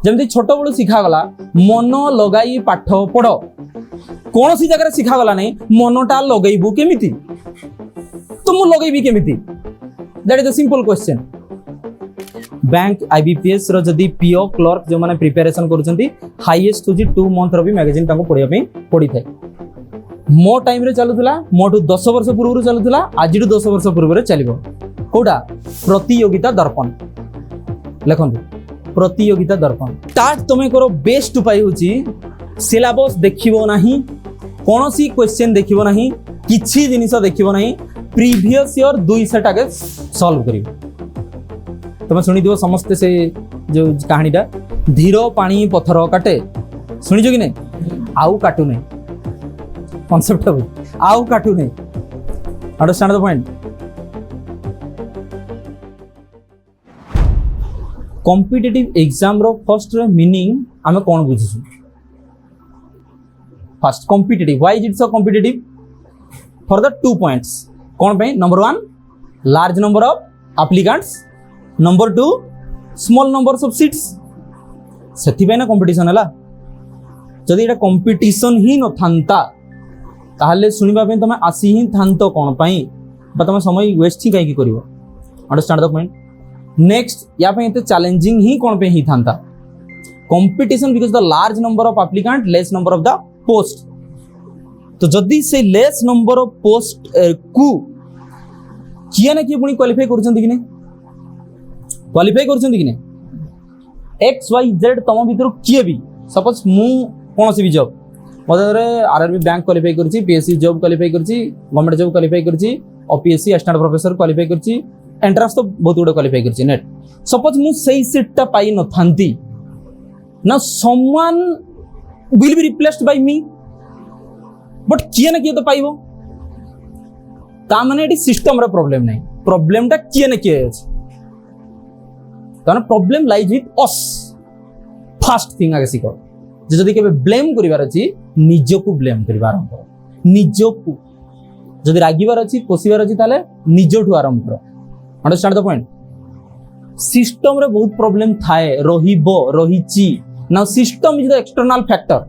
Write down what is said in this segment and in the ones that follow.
जमती छोट बड़ू शिखागला मन लगाई पाठ पढ़ कौन सी जगह शिखागला नहीं मनटा लगेबू केमिति तो मु लगेबी केमिति that is a simple question. Bank IBPS रो जदी पीओ क्लर्क जो माने प्रिपरेशन करूछंती हाईएस्ट होजी 2 मंथ रो भी मैगजीन ताको पढिया पे पढी थाए। मो टाइम रे चलुतला मोटू 10 वर्ष पूर्व चलुतला आज 10 वर्ष पूर्व चलिबो कोडा प्रतियोगिता दर्पण लिखंतु प्रतियोगिता दर्पण स्टार्ट तुमे करो बेस्ट उपाय होची सिलेबस देखिबो नाही कोनोसी क्वेश्चन देखिबो नाही किछि जिनिस देखिबो नाही प्रीवियस ईयर 200 टाके सॉल्व करिवो। तुम शुणी दियो समस्ते से जो कहानीटा धीर पानी पत्थर काटे शुणीज कि नहीं आउ काटू नहीं कॉन्सेप्ट आउ काटू नहीं understand the point. Competitive exam रो फर्स्ट मीनिंग आमे कोन बुझिसु first competitive why is it so competitive for the 2 points कोन पे number 1 large number of applicants number 2 small numbers of seats से ना कंपटीशन है जदि एटा कंपटीशन ही न थांता ताहले सुनिबा पे तमे आसी ही थांतो कोन पई बा तमे समय वेस्ट ही काई करिवो अंडरस्टैंड द पॉइंट। नेक्स्ट या पे एते चैलेंजिंग ही कोन पे ही थांता competition because the large number of applicant less number of the post तो जदि से लेस नंबर ऑफ पोस्ट को किया ना किए पुनी क्वालिफाई करछन कि नै क्वालिफाई करछन कि नै एक्स वाई जेड तम भीतर किए भी सपोज मु कौन सी भी job mother RRB bank qualify करछि पीएससी जॉब क्वालिफाई करछि गवर्नमेंट जॉब क्वालिफाई करछि ओपीएससी असिस्टेंट प्रोफेसर क्वालिफाई करछि एंट्रेंस तो बहुत गुड क्वालिफाई करछि नेट सपोज मु सही सीट टा पाई न थांती ना someone will be replaced by me but किए ना किए तो पाइबो ता माने एटी सिस्टम रे प्रॉब्लम नहीं प्रॉब्लम टा किए ना किए अछि कारण problem lies with us first thing आगे सिखो जदि केबे ब्लेम करिवार अछि निजको ब्लेम करिवार आरंभ करो निजको जदि रागिवार अछि कोसिवार अछि ताले निजठु आरंभ करो अंडरस्टैंड द पॉइंट। सिस्टम रे बहुत प्रॉब्लम थाए रहिबो रहिची now system is the external factor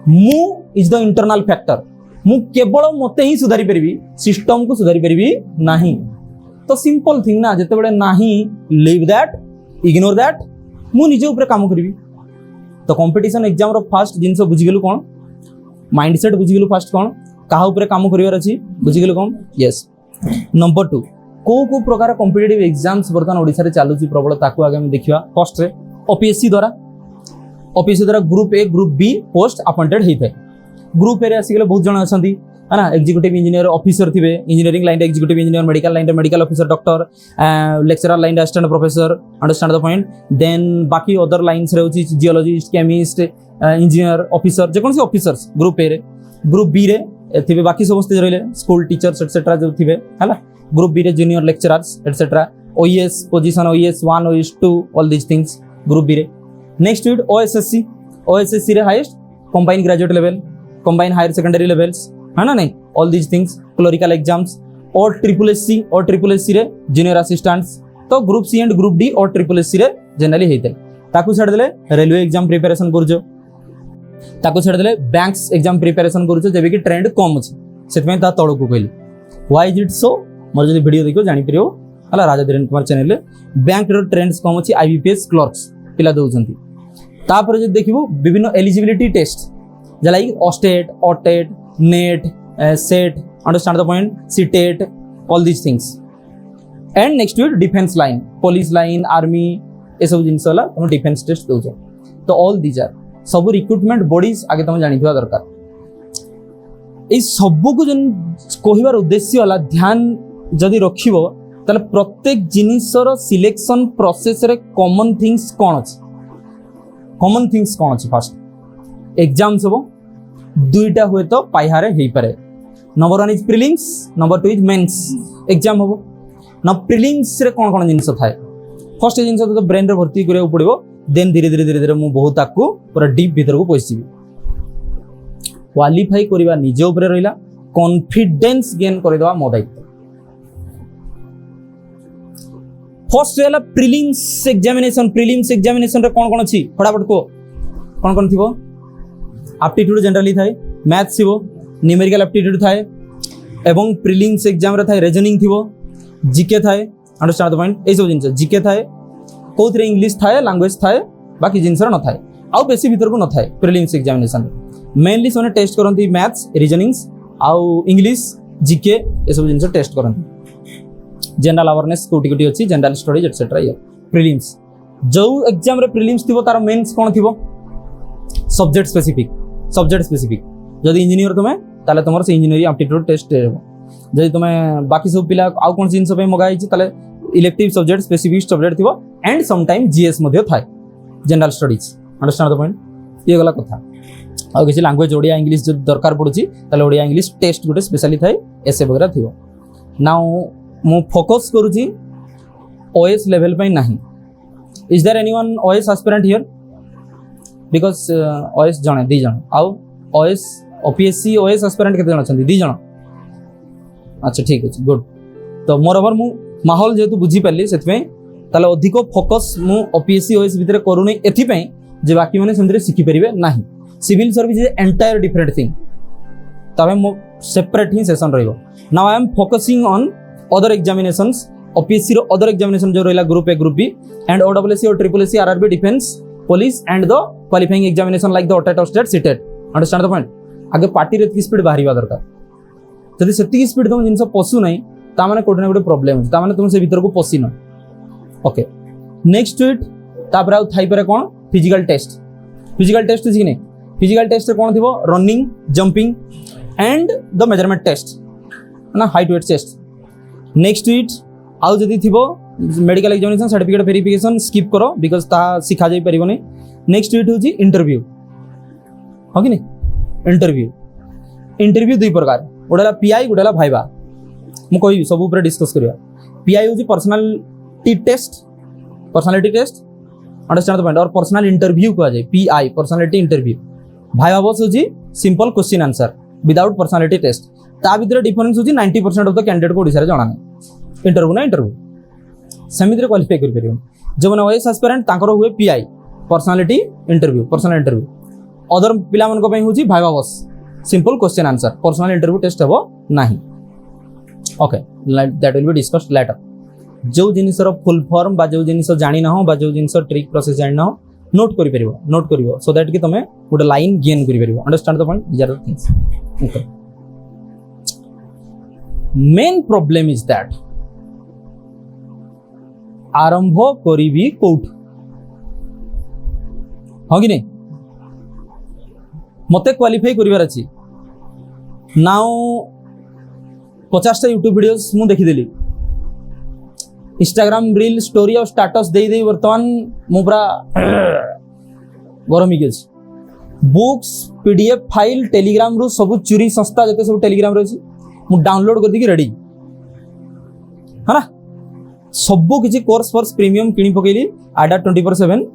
मु इज द इंटरनल फैक्टर मु केवल मते ही सुधारी परिबी सिस्टम को सुधारी परिबी नाही तो सिंपल थिंग ना जते बडे नाही लीव दैट इग्नोर दैट मु निजे ऊपर काम करिवि तो कंपटीशन एग्जाम रो फर्स्ट जिंस बुझिगलु कोन माइंडसेट बुझिगलु फर्स्ट कोन काहा ऊपर काम करिवार अछि बुझिगलु कोन यस। नंबर 2 को प्रकार कॉम्पिटिटिव एग्जाम्स वर्तमान ओडिसा रे चालुची प्रबल ताकू आगे हम देखिबा फर्स्ट रे ओपीएससी द्वारा group A group B post appointed हेइथे ग्रुप ए रे आसीगले बहुत जण अछंती है ना एग्जीक्यूटिव इंजीनियर ऑफिसर थिबे engineering line executive engineer medical line medical officer doctor lecturer line assistant professor understand the point then बाकी अदर लाइन्स रे होची जियोलॉजिस्ट केमिस्ट इंजीनियर ऑफिसर जे कोन से ऑफिसर्स ग्रुप ए रे ग्रुप बी रे थिबे बाकी समस्त रहले स्कूल टीचर्स एटसेट्रा जो थिबे हला ग्रुप बी रे junior lecturers et cetera OS position OS 1 OS 2 all this things group B रे। नेक्स्ट विद ओएसएससी रे highest combined graduate level combined higher secondary levels है ना नहीं all this things clerical exams और ट्रिपल एससी रे junior assistants तो group C and group D और triple SC रे जनरली हेते ताकू छाड़ देले रेलवे एग्जाम प्रिपरेशन करजो ताकू छाड़ देले बैंक्स एग्जाम प्रिपरेशन करजो जेबे कि ट्रेंड कम अछि सेतमे ता तळको कहली why is it so more जदी वीडियो देखो जानि परियो हला राजा धीरेन्द्र कुमार चैनल रे बैंक रो ट्रेंड्स कम अछि आईबीपीएस क्लर्क्स पिला दउछंती तापर जे देखिबो विभिन्न एलिजिबिलिटी टेस्ट जलाई OSTET OTET NET SET understand the point CTET all this things and next with defence line police line army ए सब जिंस वाला तुम डिफेंस टेस्ट दउछ तो ऑल दिस आर सब रिक्रूटमेंट बॉडीज आगे तुम जानिथिबा दरकार ए सब को जन कहिबार उद्देश्य वाला ध्यान जदि रखिबो ताले प्रत्येक जिनिसर सिलेक्शन प्रोसेस रे कॉमन थिंग्स कोन अछि फर्स्ट एग्जाम सब दुईटा हुए तो पाइहारे हेई पारे number 1 is prelims number 2 is mains exam हो ना प्रीलिम्स रे कोन जिंस थाए फर्स्ट जिंस तो ब्रेन रे भर्ती करिया पड़िबो देन धीरे धीरे मु बहुत ताकू पूरा डीप भीतर को पसिबी क्वालिफाई करिवा निजे ऊपर रहिला कॉन्फिडेंस गेन करदेवा मो दायित्व फर्स्ट है प्रिलिम्स एग्जामिनेशन रे कौन अच्छी फटाफट को कौन थी एप्टीट्यूड जनरली थाए मैथ्स थी न्यूमेरिकल एप्टीट्यूड थाए एवं प्रिलिम्स एग्जाम रे थाए रीजनिंग थी जीके थाए अंडरस्टैंड द पॉइंट ए सब जिनस जीके थाए कोथरे इंग्लिश थाए लैंग्वेज थाए बाकी जिनस न थाए आउ बेसी भीतर को न थाए प्रिलिम्स एग्जामिनेशन मेनली से टेस्ट करती मैथ्स रीजनिंग्स आउ इंग्लिश जीके ए सब जिनस टेस्ट करती जनरल अवेयरनेस कोटी कोटी अच्छी जनरल स्टडीज एटसेट्रा ये प्रिलिम्स जो एग्जाम रे प्रिलिम्स थी तार मेन्स कौन थी सब्जेक्ट स्पेसिफिक जदि इंजीनियर तुम्हें ताले तुम से इंजीनियरिंग एप्टीट्यूड टेस्ट जदि तुम्हें बाकी सब पिला आउ कौन जिनस मगाई ताले इलेक्टिव सब्जेक्ट स्पेसिफिक सब्जेक्ट थी एंड समटाइम जीएस थाए general studies understand the point ये गला कथा आ किसी लैंग्वेज ओडिया इंग्लिश जो दरकार पड़ुची ताले ओडिया इंग्लिश टेस्ट गोटे स्पेशली थाए एसे वगैरह थी नाउ मु फोकस करूची ओएस लेवल पे नहीं is there anyone OS aspirant here because OS जणे दी जण आउ ओएस ओपीएससी ओएस एस्पिरेंट केते जण अछंती दी जण अच्छा ठीक अछि गुड तो मोर ओवर मु माहौल जेतु बुझी पाली सेतपे ताले अधिक फोकस मु ओपीएससी ओएस भितर करूनी एथि पे जे बाकी माने सेंद्रे सिखि परिबे नाही civil service is entire different thing तबे मो सेपरेट ही सेशन रहइबो now I am focusing on other examinations OPSC रो अदर एग्जामिनेशन जो रहला group A group B and OWSC और triple SC RRB defence police and the qualifying examination like the OTET state CTET understand the point आगे party रे की speed बाहरिबा दरकार जदि सेति स्पीड तुम जिनस पसु नहीं ता माने कोटे ना कोटे प्रॉब्लम ता माने तुम से भीतर को पसी न ओके नेक्स्ट इट तापर आउ थाई परे कोन फिजिकल टेस्ट अछि नै फिजिकल टेस्ट कोन थिबो running jumping and the measurement test ना height weight chest next it आउ जदि थिबो medical examination certificate verification skip करो बिकॉज ता सिखा जाई परिबोनी नेक्स्ट इट होची इंटरव्यू हो कि नहीं इंटरव्यू दुई प्रकार गोटेला पीआई गोटेला भाइबा मु कहि सब ऊपर डिस्कस करिया पीआई होची personality test understand the point और पर्सनल इंटरव्यू कहा जाए पीआई पर्सनालिटी इंटरव्यू भाइबा बस होची simple question answer without personality test ता भीतर डिफरेंस होची 90% ऑफ द कैंडिडेट को ओडिसा रे जणा नै इंटरव्यू सेमिति रे क्वालिफाई कर परियो जो माने ओएस एस्पिरेंट तांकर हुए पीआई पर्सनालिटी इंटरव्यू अदर पिला मन को पई होची भाइबा बस simple question answer personal interview test हेबो नाही okay that will be discussed later जो जिनिसर फुल फॉर्म बा जो जिनिस जानि ना हो बा जो जिनिस ट्रिक प्रोसेस जानि ना हो नोट करिवो सो दैट कि तमे गोटे लाइन गेन करि परिवो understand the point these are the things okay main problem is that आरंभ करिवि कोठ हो कि नहीं मते क्वालिफाई करिवार अछि नाउ 50 टा यूट्यूब वीडियोस मु देखि देली इंस्टाग्राम रील स्टोरी और स्टेटस दे दे वर्तमान मु पूरा गरम gauge books PDF file Telegram रु सब चोरी संस्था जते सब टेलीग्राम रे अछि मु डाउनलोड कर दी रेडी है ना सब किसी कोर्स प्रीमियम किनी पकेली आडा 24/7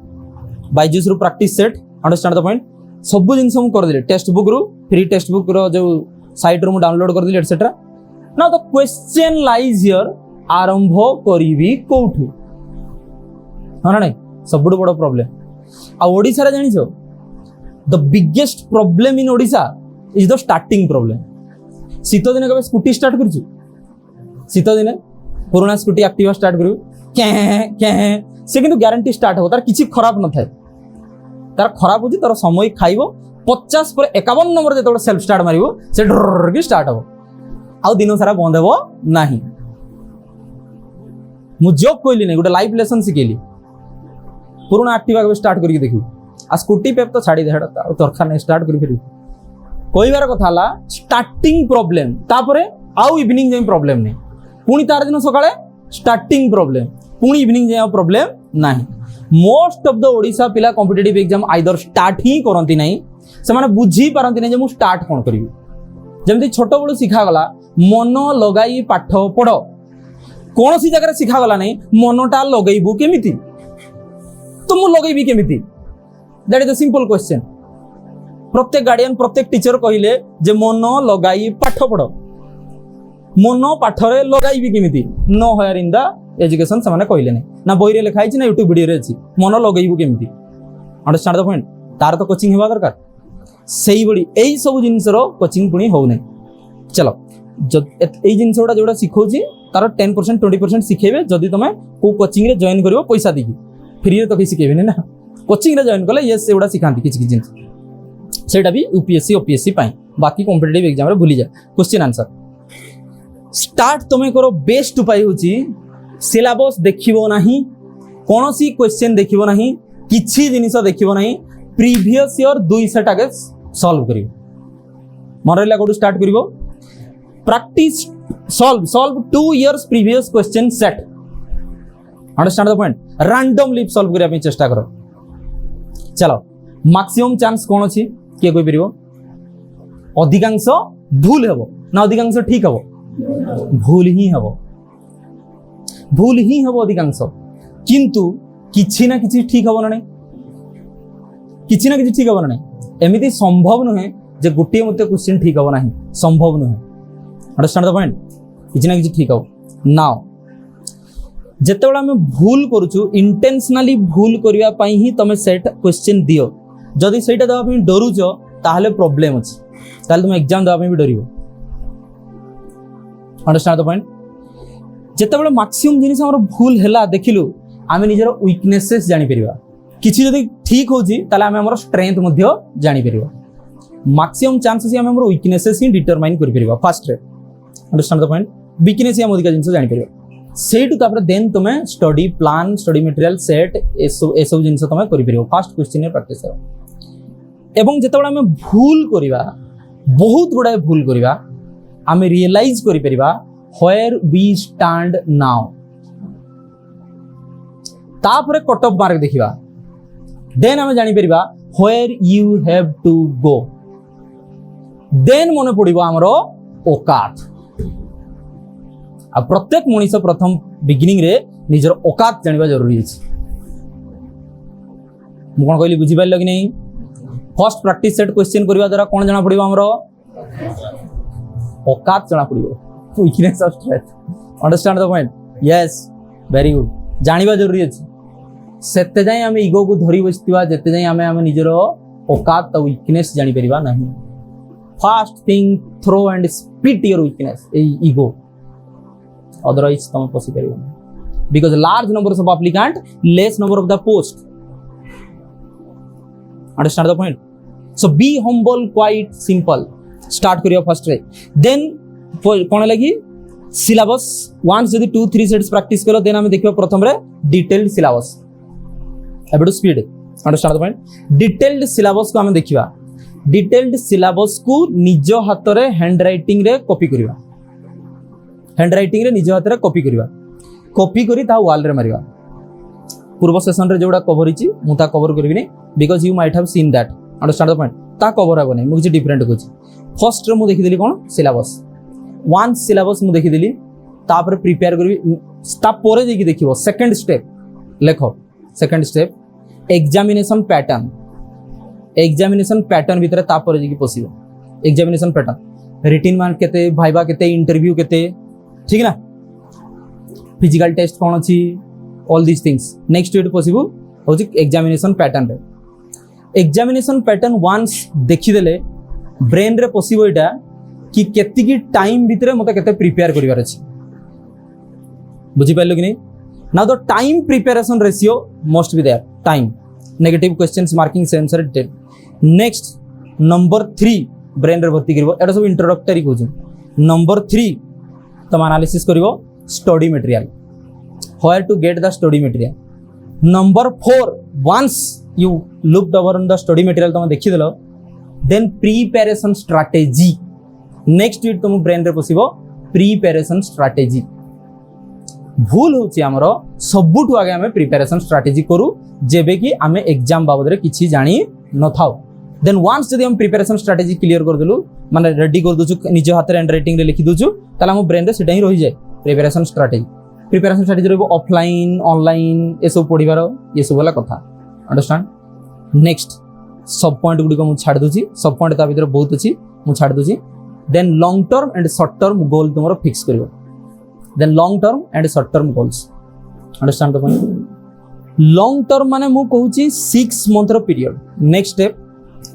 बाइजूस रु practice set understand the point सब जिनस मु कर देली टेक्स्ट बुक रु फ्री टेक्स्ट बुक रो जो साइट रु मु डाउनलोड कर देली etcetera now the question lies here आरंभ करिवि कोठु हां नहीं सब बड़ प्रॉब्लम आ ओडिसा रे जानि छो the biggest problem in Odisha is the starting problem शीत दिन कबे स्कूटी स्टार्ट करछु शीत दिन पुराना स्कूटी एक्टिवा स्टार्ट करू के से किंतु गारंटी स्टार्ट हो तार किछि खराब न थाए तार खराब होची तार समय खाइबो 50 पर 51 नंबर जेतो सेल्फ स्टार्ट मारिबो से डर के स्टार्ट हो आ दिन सारा बंद हेबो नाही मु जॉब कोइली नै गोटे लाइफ लेसन सिकेली पुराना एक्टिवा के स्टार्ट करके देखियो आ स्कूटी पे तो छाड़ी दे तरखा नै स्टार्ट करी फेरि कोई बार कथा ला स्टार्टिंग प्रॉब्लम तापरे आउ इवनिंग जे प्रॉब्लम नै पुणी तार दिन सकाळे स्टार्टिंग प्रॉब्लम पुणी इवनिंग जे प्रॉब्लम नाही मोस्ट ऑफ द ओडिसा पिला कॉम्पिटिटिव एग्जाम आइदर स्टार्ट ही करंती नाही से माने बुझी पारंती नै जे मु स्टार्ट कोन करिवि जेमति छोटो बळु सिखा गला मन लगाई पाठ पढो कौन सी जगह सिखा गला नहीं मनटा लगेबू केमिति तो मु लगेबी केमिति that is the simple question प्रत्येक गार्डियन प्रत्येक टीचर कहिले जे मन लगाई पाठ पढो मन पाठरे लगाइबी केमिति no higher in the education से कहले ना बही लिखाई ना यूट्यूब वीडियो अच्छी मन लगेबू केमती अंडरस्टैंड द पॉइंट तार तो कोचिंग होगा दरकार से यही सब जिनसर कोचिंग पुणी हो चलो यही जिन गुड़ा जो शिखौची तार 10% 20% शिखेबे जदि तुम को कोचिंग रे जॉइन करिवो पैसा देकी फ्री रे तो कहीं शिखेबे ना कोचिंग रे जॉइन कले ये से गुड़ा सिखाती किसी जिन सेटा भी यूपीएससी ओपीएससी पाई बाकी कॉम्पिटिटिव एग्जाम रे भूली जा क्वेश्चन आंसर स्टार्ट तुम करो बेस्ट उपाय होची सिलेबस देखिबो नाही कोनोसी क्वेश्चन देखिबो नाही किछि जिनिस देखिबो नाही प्रीवियस ईयर 200 टाके सॉल्व करिवो मन रहला कोडू start करिवो practice solve 2 years previous question set understand the point randomly solve करिया पे चेष्टा करो चलो मैक्सिमम चांस कोन अछि के कोइ परिबो अधिकांश भूल हेबो ना अधिकांश ठीक हेबो भूल ही हेबो अधिकांश किंतु किछि ना किछि ठीक हेबो ना किछि ना किछि ठीक हेबो ना एमिति संभव नहे जे गुटिए मते क्वेश्चन ठीक हेबो नाही संभव नहे अंडरस्टैंड द पॉइंट किसी ना किसी ठीक हो नाउ जितेबाला आम भूल करुचु इंटेंशनली भूल करने ही तुम सेट क्वेश्चन दियो जदि सेटा देवाई डरुच ताहले प्रॉब्लम अच्छी ताहले तुम एग्जाम देवाई भी डरियो अंडरस्टैंड द पॉइंट जितेबाला मैक्सिमम जिनिस हमर भूल हैला देखिलु आमे निजर वीकनेसेस जानि परिबा किछि जदि ठीक होची ताले आमे हमर स्ट्रेंथ मध्ये जानि परिबा मैक्सिमम चांसेस आमे हमर वीकनेसेस ही डिटरमाइन करि परिबा first ray understand the point weakness या अधिक जिन जान पार सेठू तापर देन तुम study plan study material set ए सब जिन तुम कर फास्ट क्वेश्चन प्रैक्टिस करो एवं जितेबाला आम भूल करवा बहुत गुड़ाए भूल करवा आम रियलाइज कर व्हेयर वी स्टैंड नाउ तापर कट ऑफ मार्क देखा देन आम जानी परिबा where you have to go then मन पड़ो आमर औकात आ प्रत्येक मनीष प्रथम बिगिनिंग रे निजर औकात जानिबा जरूरी अछि मु कोन कहली बुझी पाइल कि नहीं फर्स्ट प्रैक्टिस सेट क्वेश्चन करबा द्वारा कोन जाना पड़िबो हमरो औकात जाना पड़िबो weakness of strength understand the point yes very good जानिबा जरूरी अछि सेते जाय हम ईगो को धरि बसतिबा जते जाय हम निजर औकात त वीकनेस जानि परिबा नहीं first thing throw and spit your weakness ego otherwise तुम पसी परिबो because large numbers of applicant less number of the post understand the point so be humble quite simple start करियो फर्स्ट रे then कोन लागि syllabus once जदी 2-3 sets practice कलो then हम देखियो प्रथम रे डिटेल्ड syllabus एबडू speed understand the point detailed syllabus को हम देखिबा डिटेल्ड syllabus को निज हाथ रे हैंड राइटिंग रे कॉपी करिबा हैंड राइटिंग रे निज हाथ रे कॉपी करी ता वॉल रे मारिबा पूर्व सेशन रे जोडा कवर हिची मु ता कवर करबिनी because you might have seen that understand the point ता कवर हेबो नै मु किछ डिफरेंट कोची फर्स्ट रे मु देखि देली कोन सिलेबस वन सिलेबस मु देखि देली तापर प्रिपेयर करबी ता परे जेकी देखिबो सेकंड स्टेप लेखो सेकंड स्टेप एग्जामिनेशन पैटर्न भीतर ता परे जेकी पसिबो एग्जामिनेशन पैटर्न रिटन मार्क केते भाइबा केते इंटरव्यू केते ठीक ना फिजिकल टेस्ट कौन अच्छी all this things next video possible हो एग्जामिनेशन पैटर्न रे एग्जामिनेशन पैटर्न वंस देखिदेले ब्रेन रे पॉसिबल एटा कि केतिकी टाइम भीतर मते केते प्रिपेयर करिवार अछि बुझी पाइलो कि नहीं now the time preparation ratio must be there time negative questions marking सेंसर डेट नेक्स्ट नंबर 3 ब्रेन रे भर्ती करबो एटा सब इंट्रोडक्टरी कोजु नंबर 3 तुम एनालिसिस करिवो study material where to get the study material number 4 once you looked over on the study material तुम देखि देलो then preparation strategy next week तुम ब्रेन रे पसिबो प्रिपरेशन स्ट्रेटजी भूल होची हमरो सबुठु आगे हमें प्रिपरेशन स्ट्रेटजी करू जेबे कि हमें एग्जाम बाबद रे किछि जानि न थाओ देन वंस जदि हम प्रिपरेशन स्ट्रेटजी क्लियर कर देलु माने रेडी कर दोछु निज हाथ रे हैंड राइटिंग रे लिखि दोछु ताला हम ब्रेन रे सेटा ही रहि जाय प्रिपरेशन स्ट्रेटजी रे ऑफलाइन ऑनलाइन ए सब पढिबार ये सब वाला कथा अंडरस्टैंड नेक्स्ट सब पॉइंट गुडी को मु छाड़ दोछि सब पॉइंट ता भीतर बहुत अछि मु छाड़ दोछि then long term and short term goal तुमरो फिक्स करिवो then long term and short term goals understand the point long term माने मु कहूची 6 मंथ रो पीरियड नेक्स्ट स्टेप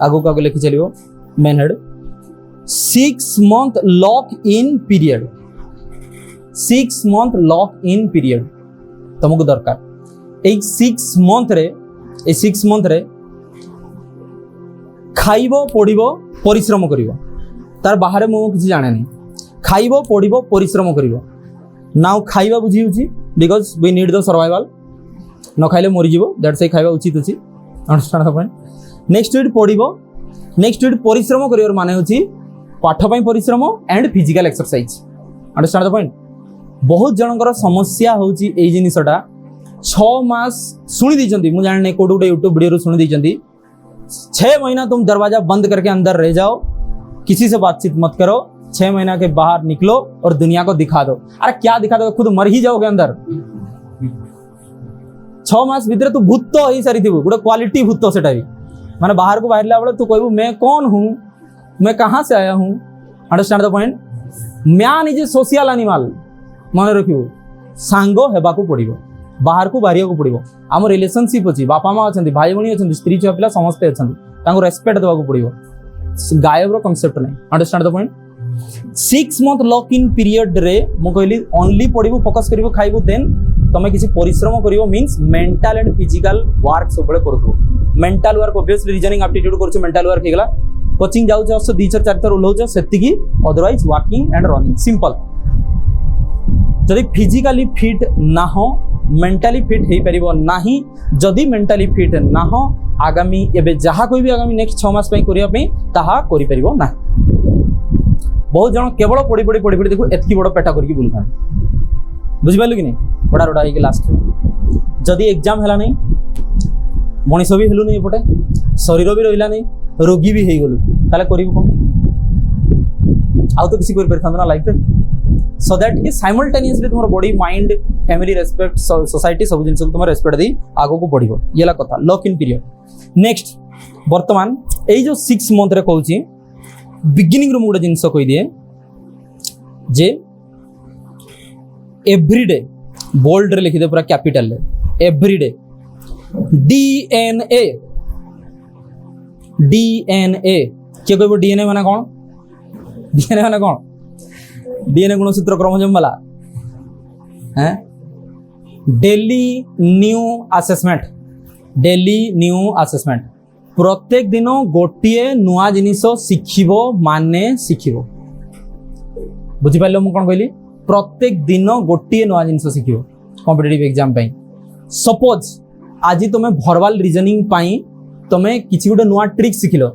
आगो का लिखि चलियो main head 6 month lock in period 6 month lock in period तुमको दरकार ए 6 मंथ रे खाइबो पढ़िबो परिश्रम करिवो तार बाहर मु किसी जाने नहीं खाइबो पढ़िबो परिश्रम करिवो नाउ खाइबा बुझी होची because we need the survival न खाइले मरि जीवो दैट्स ए खाइबा उचित अछि अंडरस्टैंड द पॉइंट नेक्स्ट वीड पढ़िबो नेक्स्ट वीड परिश्रम करिवर माने होची पाठ पई परिश्रम and physical exercise understand the point बहुत जनकर समस्या होची ए जिनिसटा 6 मास सुनी दीचंती मु जाने कोड गुटे यूट्यूब वीडियो सुनी दीचंती 6 महीना तुम दरवाजा बंद करके अंदर रह जाओ किसी से बातचीत मत करो 6 महीना के बाहर निकलो और दुनिया को दिखा दो अरे क्या दिखा दो खुद मर ही जाओगे अंदर 6 मास भीतर तू भूत ही सारी थी गोटे क्वालिटी भूत सेटा भी माने बाहर को बाहर बेले तू कहबू मैं कौन हूँ मैं कहाँ से आया हूँ understand the point man is a social animal मन रखिबो सांग हेबाकू पड़िबो बाहर को बाहरिया को पड़िबो आम रिलेशनशिप अच्छी बापा माँ अच्छा भाई भणी अच्छा स्त्री छुआ पिला समस्ते अच्छा रेस्पेक्ट देवाक पड़िबो गायब रो कांसेप्ट नहीं understand the point 6 month lock in period रे मु कहली ओनली पढ़िबो फोकस करिवो खाइबो देन तमे किसी परिश्रम करिवो means mental and physical work सब बळे करथो mental work obviously reasoning aptitude करछु मेंटल वर्क हेगला कोचिंग जाउ छ 2 4 थर उलौ छ सेति की otherwise walking and running simple जदि फिजिकली फिट ना हो मेंटली फिट हो पारिबो नाही जदि मेंटली फिट ना हो आगामी एबे जहा कोई भी आगामी नेक्स्ट 6 मास पई करिया पई ताहा करि परिबो ना बहुत जन केवल पढ़ी पढ़ी पढ़ी पढ़ी देखो एतकी बड़ पेटा करके बुलता बुझी पालु कि नहीं बड़ा रोडा है लास्ट जदि एग्जाम हैला नहीं मनीष भी हेलु नहीं एपटे शरीर भी रहिला नहीं रोगी भी हो गलु ताले करिबो कोन आउ तो किसी कर परथान ना लाइफ रे सो दैट कि साइमल्टेनियसली तुम body mind family respect society सब जिन तुम रेस्पेक्ट दे आगो को बढ़िबो येला कथा लॉक इन पीरियड नेक्स्ट वर्तमान एई जो 6 मंथ रे कहूची बिगिनिंग रो मोडे जिंस कहि दिए जे एवरीडे बोल्ड रे लिखि दे पूरा कैपिटल रे एवरीडे डीएनए डीएनए के कहबो डीएनए माने कोन डीएनए माने कोन डीएनए गुणसूत्र क्रोमोसोम वाला हैं डेली न्यू असेसमेंट प्रत्येक दिन गोटे नुआ जिनिस शिखिबो माने शिखिबो बुझी पाइलो मु कोन कहली प्रत्येक दिन गोटे नुआ जिनिस शिखिबो कॉम्पिटिटिव एग्जाम पई सपोज आज तुम भर्बल रीजनिंग पई तुम किसी गोटे नुआ ट्रिक शिखिलो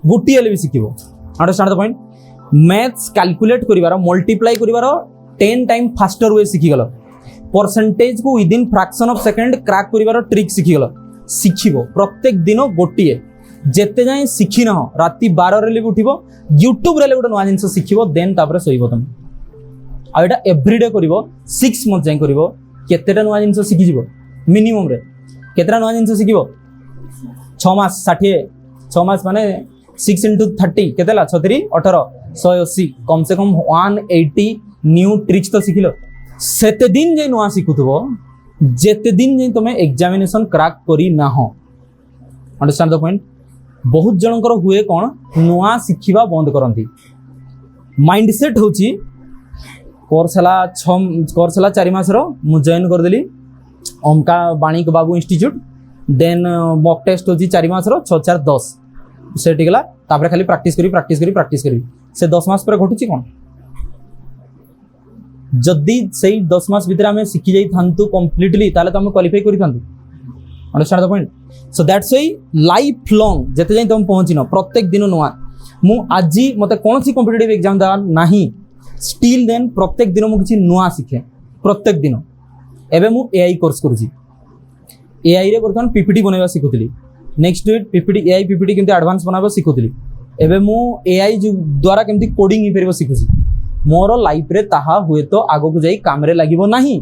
गोटे ले भी शिखिबो understand the point maths calculate करिवार मल्टीप्लाई करिवार 10 टाइम फास्टर वे शिखिगल परसेंटेज को within fraction of second crack करिवार ट्रिक शिखिगल शिखिबो प्रत्येक दिन गोटिए जेते जाए शिखि न राति 12 रे उठिबो यूट्यूब रे गोटे नुआ जिनिस शिखिबो देन तापर सोइबो तुम आ एटा एवरीडे करिवो 6 मंथ जाय करिवो केतेटा नुआ जिनिस शिखि जिवो मिनिमम रे केतेटा नुआ जिनिस शिखिबो 6 मास 60 6 मास माने 6 into 30 केतेला 36 18 180 कम से कम 180 न्यू ट्रिक्स तो शिखिलो सेते दिन जे नुआ शिखुथबो जेते दिन जे तुम एग्जामिनेशन क्रैक करी ना हो अंडरस्टैंड द पॉइंट बहुत जनकर हुए कौन नुआ शिखिबा बंद करंती माइंडसेट होची कोर्स हला 4 मास रो मु जॉइन कर देली ओमका बाणिक बाबू इंस्टीट्यूट देन मॉक टेस्ट होची 4 मास रो 6 4 10 सेट गला तापर खाली प्रैक्टिस करी से 10 मास पर घटुची कोन जदी सही 10 मास भीतर हमें शिखि जाई थांतु कंप्लीटली ताले तो हम क्वालिफाई करि थांतु understand the point so that's why life long जते जाई तुम पहुंचिनो प्रत्येक दिन नुआ मु आजी मते कोनसी कॉम्पिटिटिव एग्जाम दा नाही स्टिल देन प्रत्येक दिन मु किछि नुआ शिखे प्रत्येक दिन एबे मु एआई कोर्स करूची एआई रे वर्तमान पीपीटी बनेबा सिखुतली next week PPT AI PPT केमती एडवांस बनाबा सिखुतली एबे मु एआई द्वारा केमती कोडिंग ही परबो सिखुची मोर लाइफ रे ताहा हुए तो आगो को जाई काम रे लागिबो नाही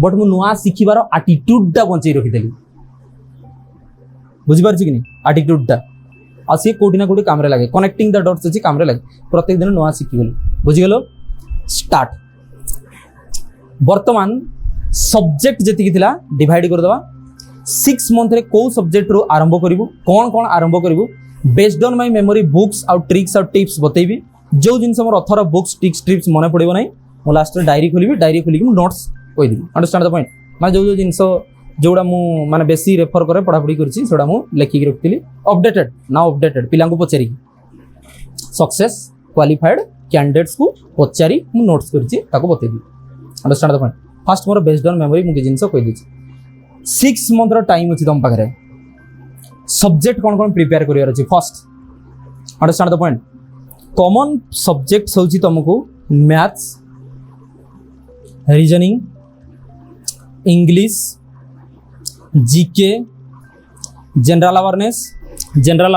बट मु नुआ सिखिबार एटीट्यूड टा बंचै रखि देली बुझी पारछि कि नहीं एटीट्यूड टा आसी कोडी ना कोडी काम रे लागे कनेक्टिंग द डॉट्स अछि काम रे लागे प्रत्येक दिन नुआ सिखि गेलो बुझी गेलो स्टार्ट वर्तमान सब्जेक्ट जति थिला डिवाइड कर दवा 6 मंथ रे को सब्जेक्ट रो आरंभ करिवु कोन कोन आरंभ करिवु based on my memory books आउ ट्रिक्स आउ टिप्स बतेबी जो जिनस मोर अथर बुक्स ट्रिक्स टिप्स मने पड़िबो नै मो लास्ट रे डायरी खोलिबी डायरी खोलिक नोट्स कहि दिबी अंडरस्टैंड द पॉइंट माने जो जिनस जोड़ा मु माने बेसी रेफर करे पढ़ा पढ़ी करछि सोडा मु लेखि रखतिली अपडेटेड नाउ अपडेटेड पिलां को पचेरी सक्सेस क्वालिफाइड कैंडिडेट्स को पचारि मु नोट्स करछि ताको बतेबी अंडरस्टैंड द पॉइंट फर्स्ट मोर बेस्ड ऑन मेमोरी मु के जिनस कहि दिछि 6 मंथ रो टाइम अछि तम पाखरे सब्जेक्ट कोन कोन प्रिपेयर करियर अछि first understand the point common subjects होछि तुमको maths reasoning English GK general awareness general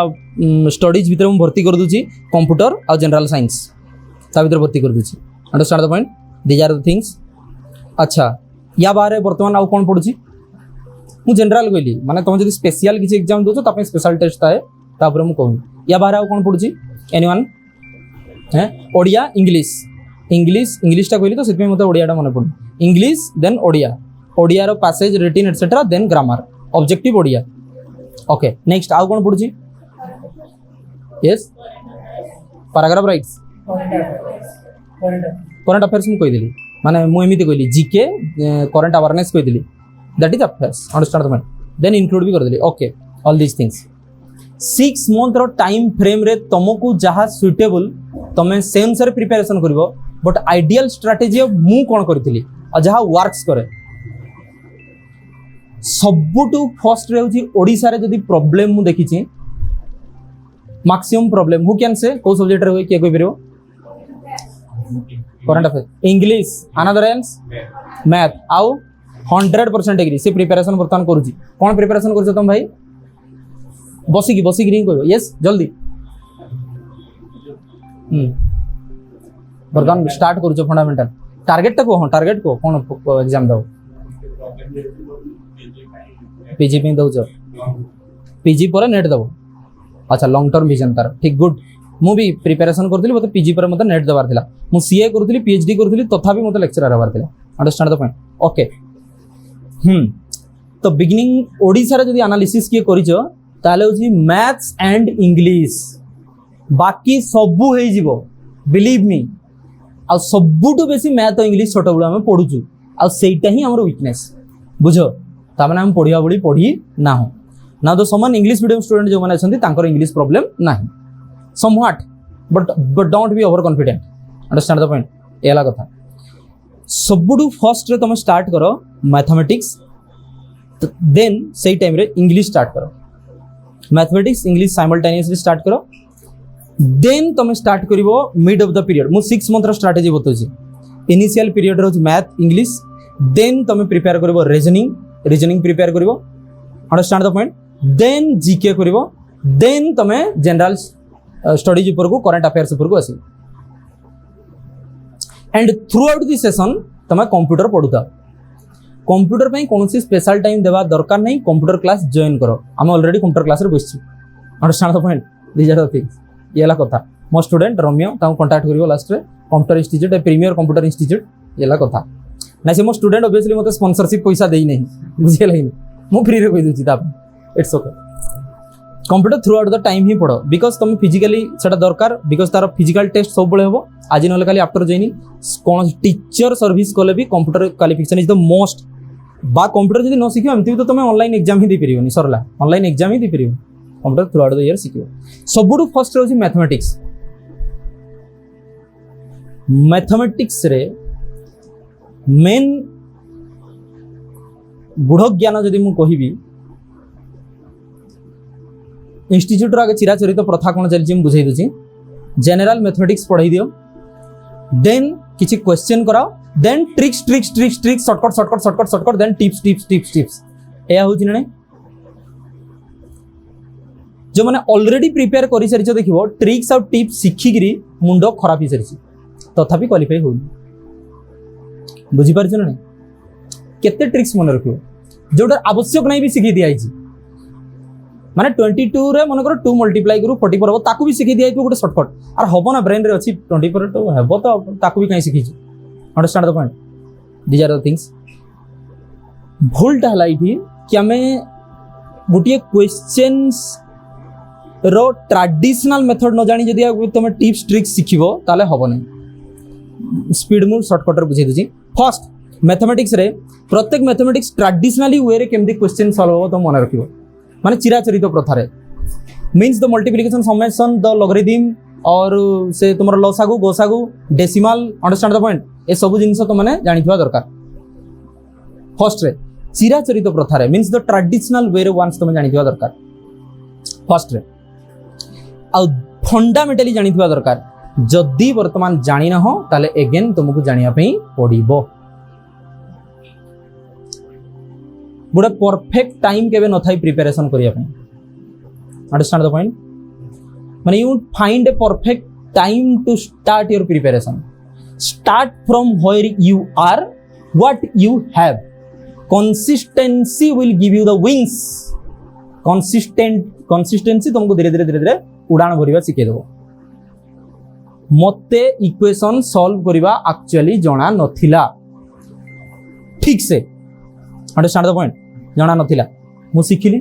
studies भीतर मु भर्ती कर दूची कंप्यूटर और जनरल साइंस ता भीतर भर्ती कर दूची understand the point these are the things अच्छा या बारे वर्तमान आउ कोन पडुची मु जनरल कहली माने तुम जदि स्पेशल किसी एग्जाम दोचो तापे स्पेशल टेस्ट थाए तापर मु कहूँ या बारे आउ कोन पडुची एनीवन है ओडिया इंग्लिश इंग्लिश इंग्लिशटा कहली तो सेतमे मते ओडियाटा मन पडु इंग्लिश देन ओडिया ओडिया रो passage written etcetera then grammar objective Odia okay next आउ कोन पडुची yes paragraph writes current affairs मु कहि देली माने मु एमिति कहली जीके करंट अवेयरनेस कहि देली that is affairs understand the point then include भी कर देली okay all this things 6 month रो टाइम फ्रेम रे तुमको जहा सुटेबल तमे से अनुसार प्रिपरेशन करिवो बट आइडियल स्ट्रेटजी मु कोन करथिली आ जहा वर्क्स करे सबुटू फर्स्ट रे होची ओडिसा रे जदी प्रॉब्लम मु देखिची maximum problem who can say को सब्जेक्ट रे होय के कोइ परबो current affair English another else math आउ 100% एग्री से प्रिपरेशन वर्तमान करूची कोन प्रिपरेशन करछ तुम भाई बसी की नहीं कहबो यस जल्दी वर्तमान स्टार्ट करूछ फंडामेंटल टारगेट को हां टारगेट को कोन एग्जाम दो पीजी पे दउछ पीजी पर नेट दबो अच्छा लॉन्ग टर्म विजन तार ठीक गुड मु भी प्रिपरेशन करथली मते पीजी पर मते नेट दबार थिला मु सीए करथली पीएचडी करथली तथापि मते लेक्चरर हबार थिला अंडरस्टैंड द पॉइंट ओके तो बिगिनिंग ओडिसा रे जदी एनालिसिस के करिजो ताले होची मैथ्स एंड इंग्लिश बाकी सबु हे जिवो बिलीव मी आ सबुटु बेसी मैथ और इंग्लिश छोट बुला हम पढुचु आ सेटा ही हमर वीकनेस बुझो ता माने हम पढिया बडी पढी ना हो ना तो समन इंग्लिश मीडियम स्टूडेंट जो माने छथि तांकर इंग्लिश प्रॉब्लम नाही somewhat but don't be over confident understand the point एला कथा सबुटु फर्स्ट रे तुम स्टार्ट करो मैथमेटिक्स देन सही टाइम रे इंग्लिश स्टार्ट करो मैथमेटिक्स इंग्लिश साइमल्टेनियसली स्टार्ट करो देन तुम स्टार्ट करिवो मिड ऑफ द पीरियड मु 6 मंथ रो स्ट्रेटजी बतोची इनिशियल पीरियड रो मैथ इंग्लिश देन तुम प्रिपेयर करिवो रीजनिंग प्रिपेयर करिवो understand the point then GK करिवो देन तुम जनरल स्टडीज ऊपर को करंट अफेयर्स ऊपर को आसी and through out the session तुम कंप्यूटर पढुता कंप्यूटर पे कौन सी स्पेशल टाइम देवा दरकार नहीं कंप्यूटर क्लास जॉइन करो हम ऑलरेडी कंप्यूटर क्लास रे बसछु understand the point these are the things येला कथा मो स्टूडेंट रम्य ता कांटेक्ट करिवो लास्ट रे computer institute a premier computer institute येला कथा ना से मो स्टूडेंट ऑब्वियसली मते स्पॉन्सरशिप पैसा देई नहीं बुझे लही मो फ्री रे कहि दोची ता it's okay computer throughout the time ही पढ़ो बिकॉज तुम फिजिकली सेटा दरकार बिकॉज तार फिजिकल टेस्ट सब बळे होबो आज नले खाली आफ्टर जॉइनिंग कोन टीचर सर्विस कोले भी computer qualification is the most बा कंप्यूटर जदी न सिखियो एमती तो तुम ऑनलाइन एग्जाम ही दे परियोनी सरला ऑनलाइन एग्जाम ही दे परियो computer throughout the year सिखियो सबुटु फर्स्ट होची मैथमेटिक्स रे मेन गुढ़ ज्ञान जदि मु कहिबी इंस्टीट्यूट आगे चिराचरित प्रथा कौन चलती बुझे दूसरी जनरल मैथमेटिक्स पढ़ाई दियो देन किसी क्वेश्चन कराओ then tricks shortcut then tips या होची ना जो मैंने ऑलरेडी प्रिपेयर कर सारी देखो ट्रिक्स और टिप्स शिखिकी मुंड खराब हो सारी तथापि क्वालिफाई हो बुझीपार ना केते ट्रिक्स मन रखियो जोटा आवश्यक नहीं भी शिखी दिखाई माने 22 रे मन करो 2 मल्टीप्लाई करू 44 हो ताकू भी शिखी दिया गोटे शॉर्टकट आर हबो ना ब्रेन रे अछि 24 तो हेबो तो ताकू भी कहीं शिखी understand the point these are the things भूलटा है ये कि आम गोटे क्वेश्चंस रो ट्रेडिशनल मेथड न जानी जदि तुम टिप्स ट्रिक्स शिखब ताले हम नहीं स्पीड मु शॉर्टकट रे बुझे दूची फर्स्ट मैथमेटिक्स रे प्रत्येक मैथमेटिक्स ट्रेडिशनली वे रे केमदी क्वेश्चन सॉल्व हो तो मन रखिबो माने चिराचरित प्रथा रे means the multiplication summation the logarithm और से तुमर लसागु गोसागु डेसिमल अंडरस्टैंड द पॉइंट ए सब जिंस तो माने जानिथिबा दरकार फर्स्ट रे चिराचरित प्रथा रे मीन्स द ट्रेडिशनल वे रे वंस तुम जानिथिबा दरकार फर्स्ट रे आ फंडामेंटली जानिथिबा दरकार जदि वर्तमान जानि ना हो ताले अगेन तुमको जानिया पई पड़िबो गोटे परफेक्ट टाइम केबे न थाई प्रिपरेशन करिया पई अंडरस्टैंड द पॉइंट माने you find a perfect time to start your preparation start from where you are what you have consistency will give you the wings consistency तुमको धीरे धीरे उड़ान भरिबा सिखे देबो मते इक्वेशन सॉल्व करिबा एक्चुअली जणा नथिला ठीक से अंडरस्टैंड द पॉइंट जणा नथिला मु सिखिली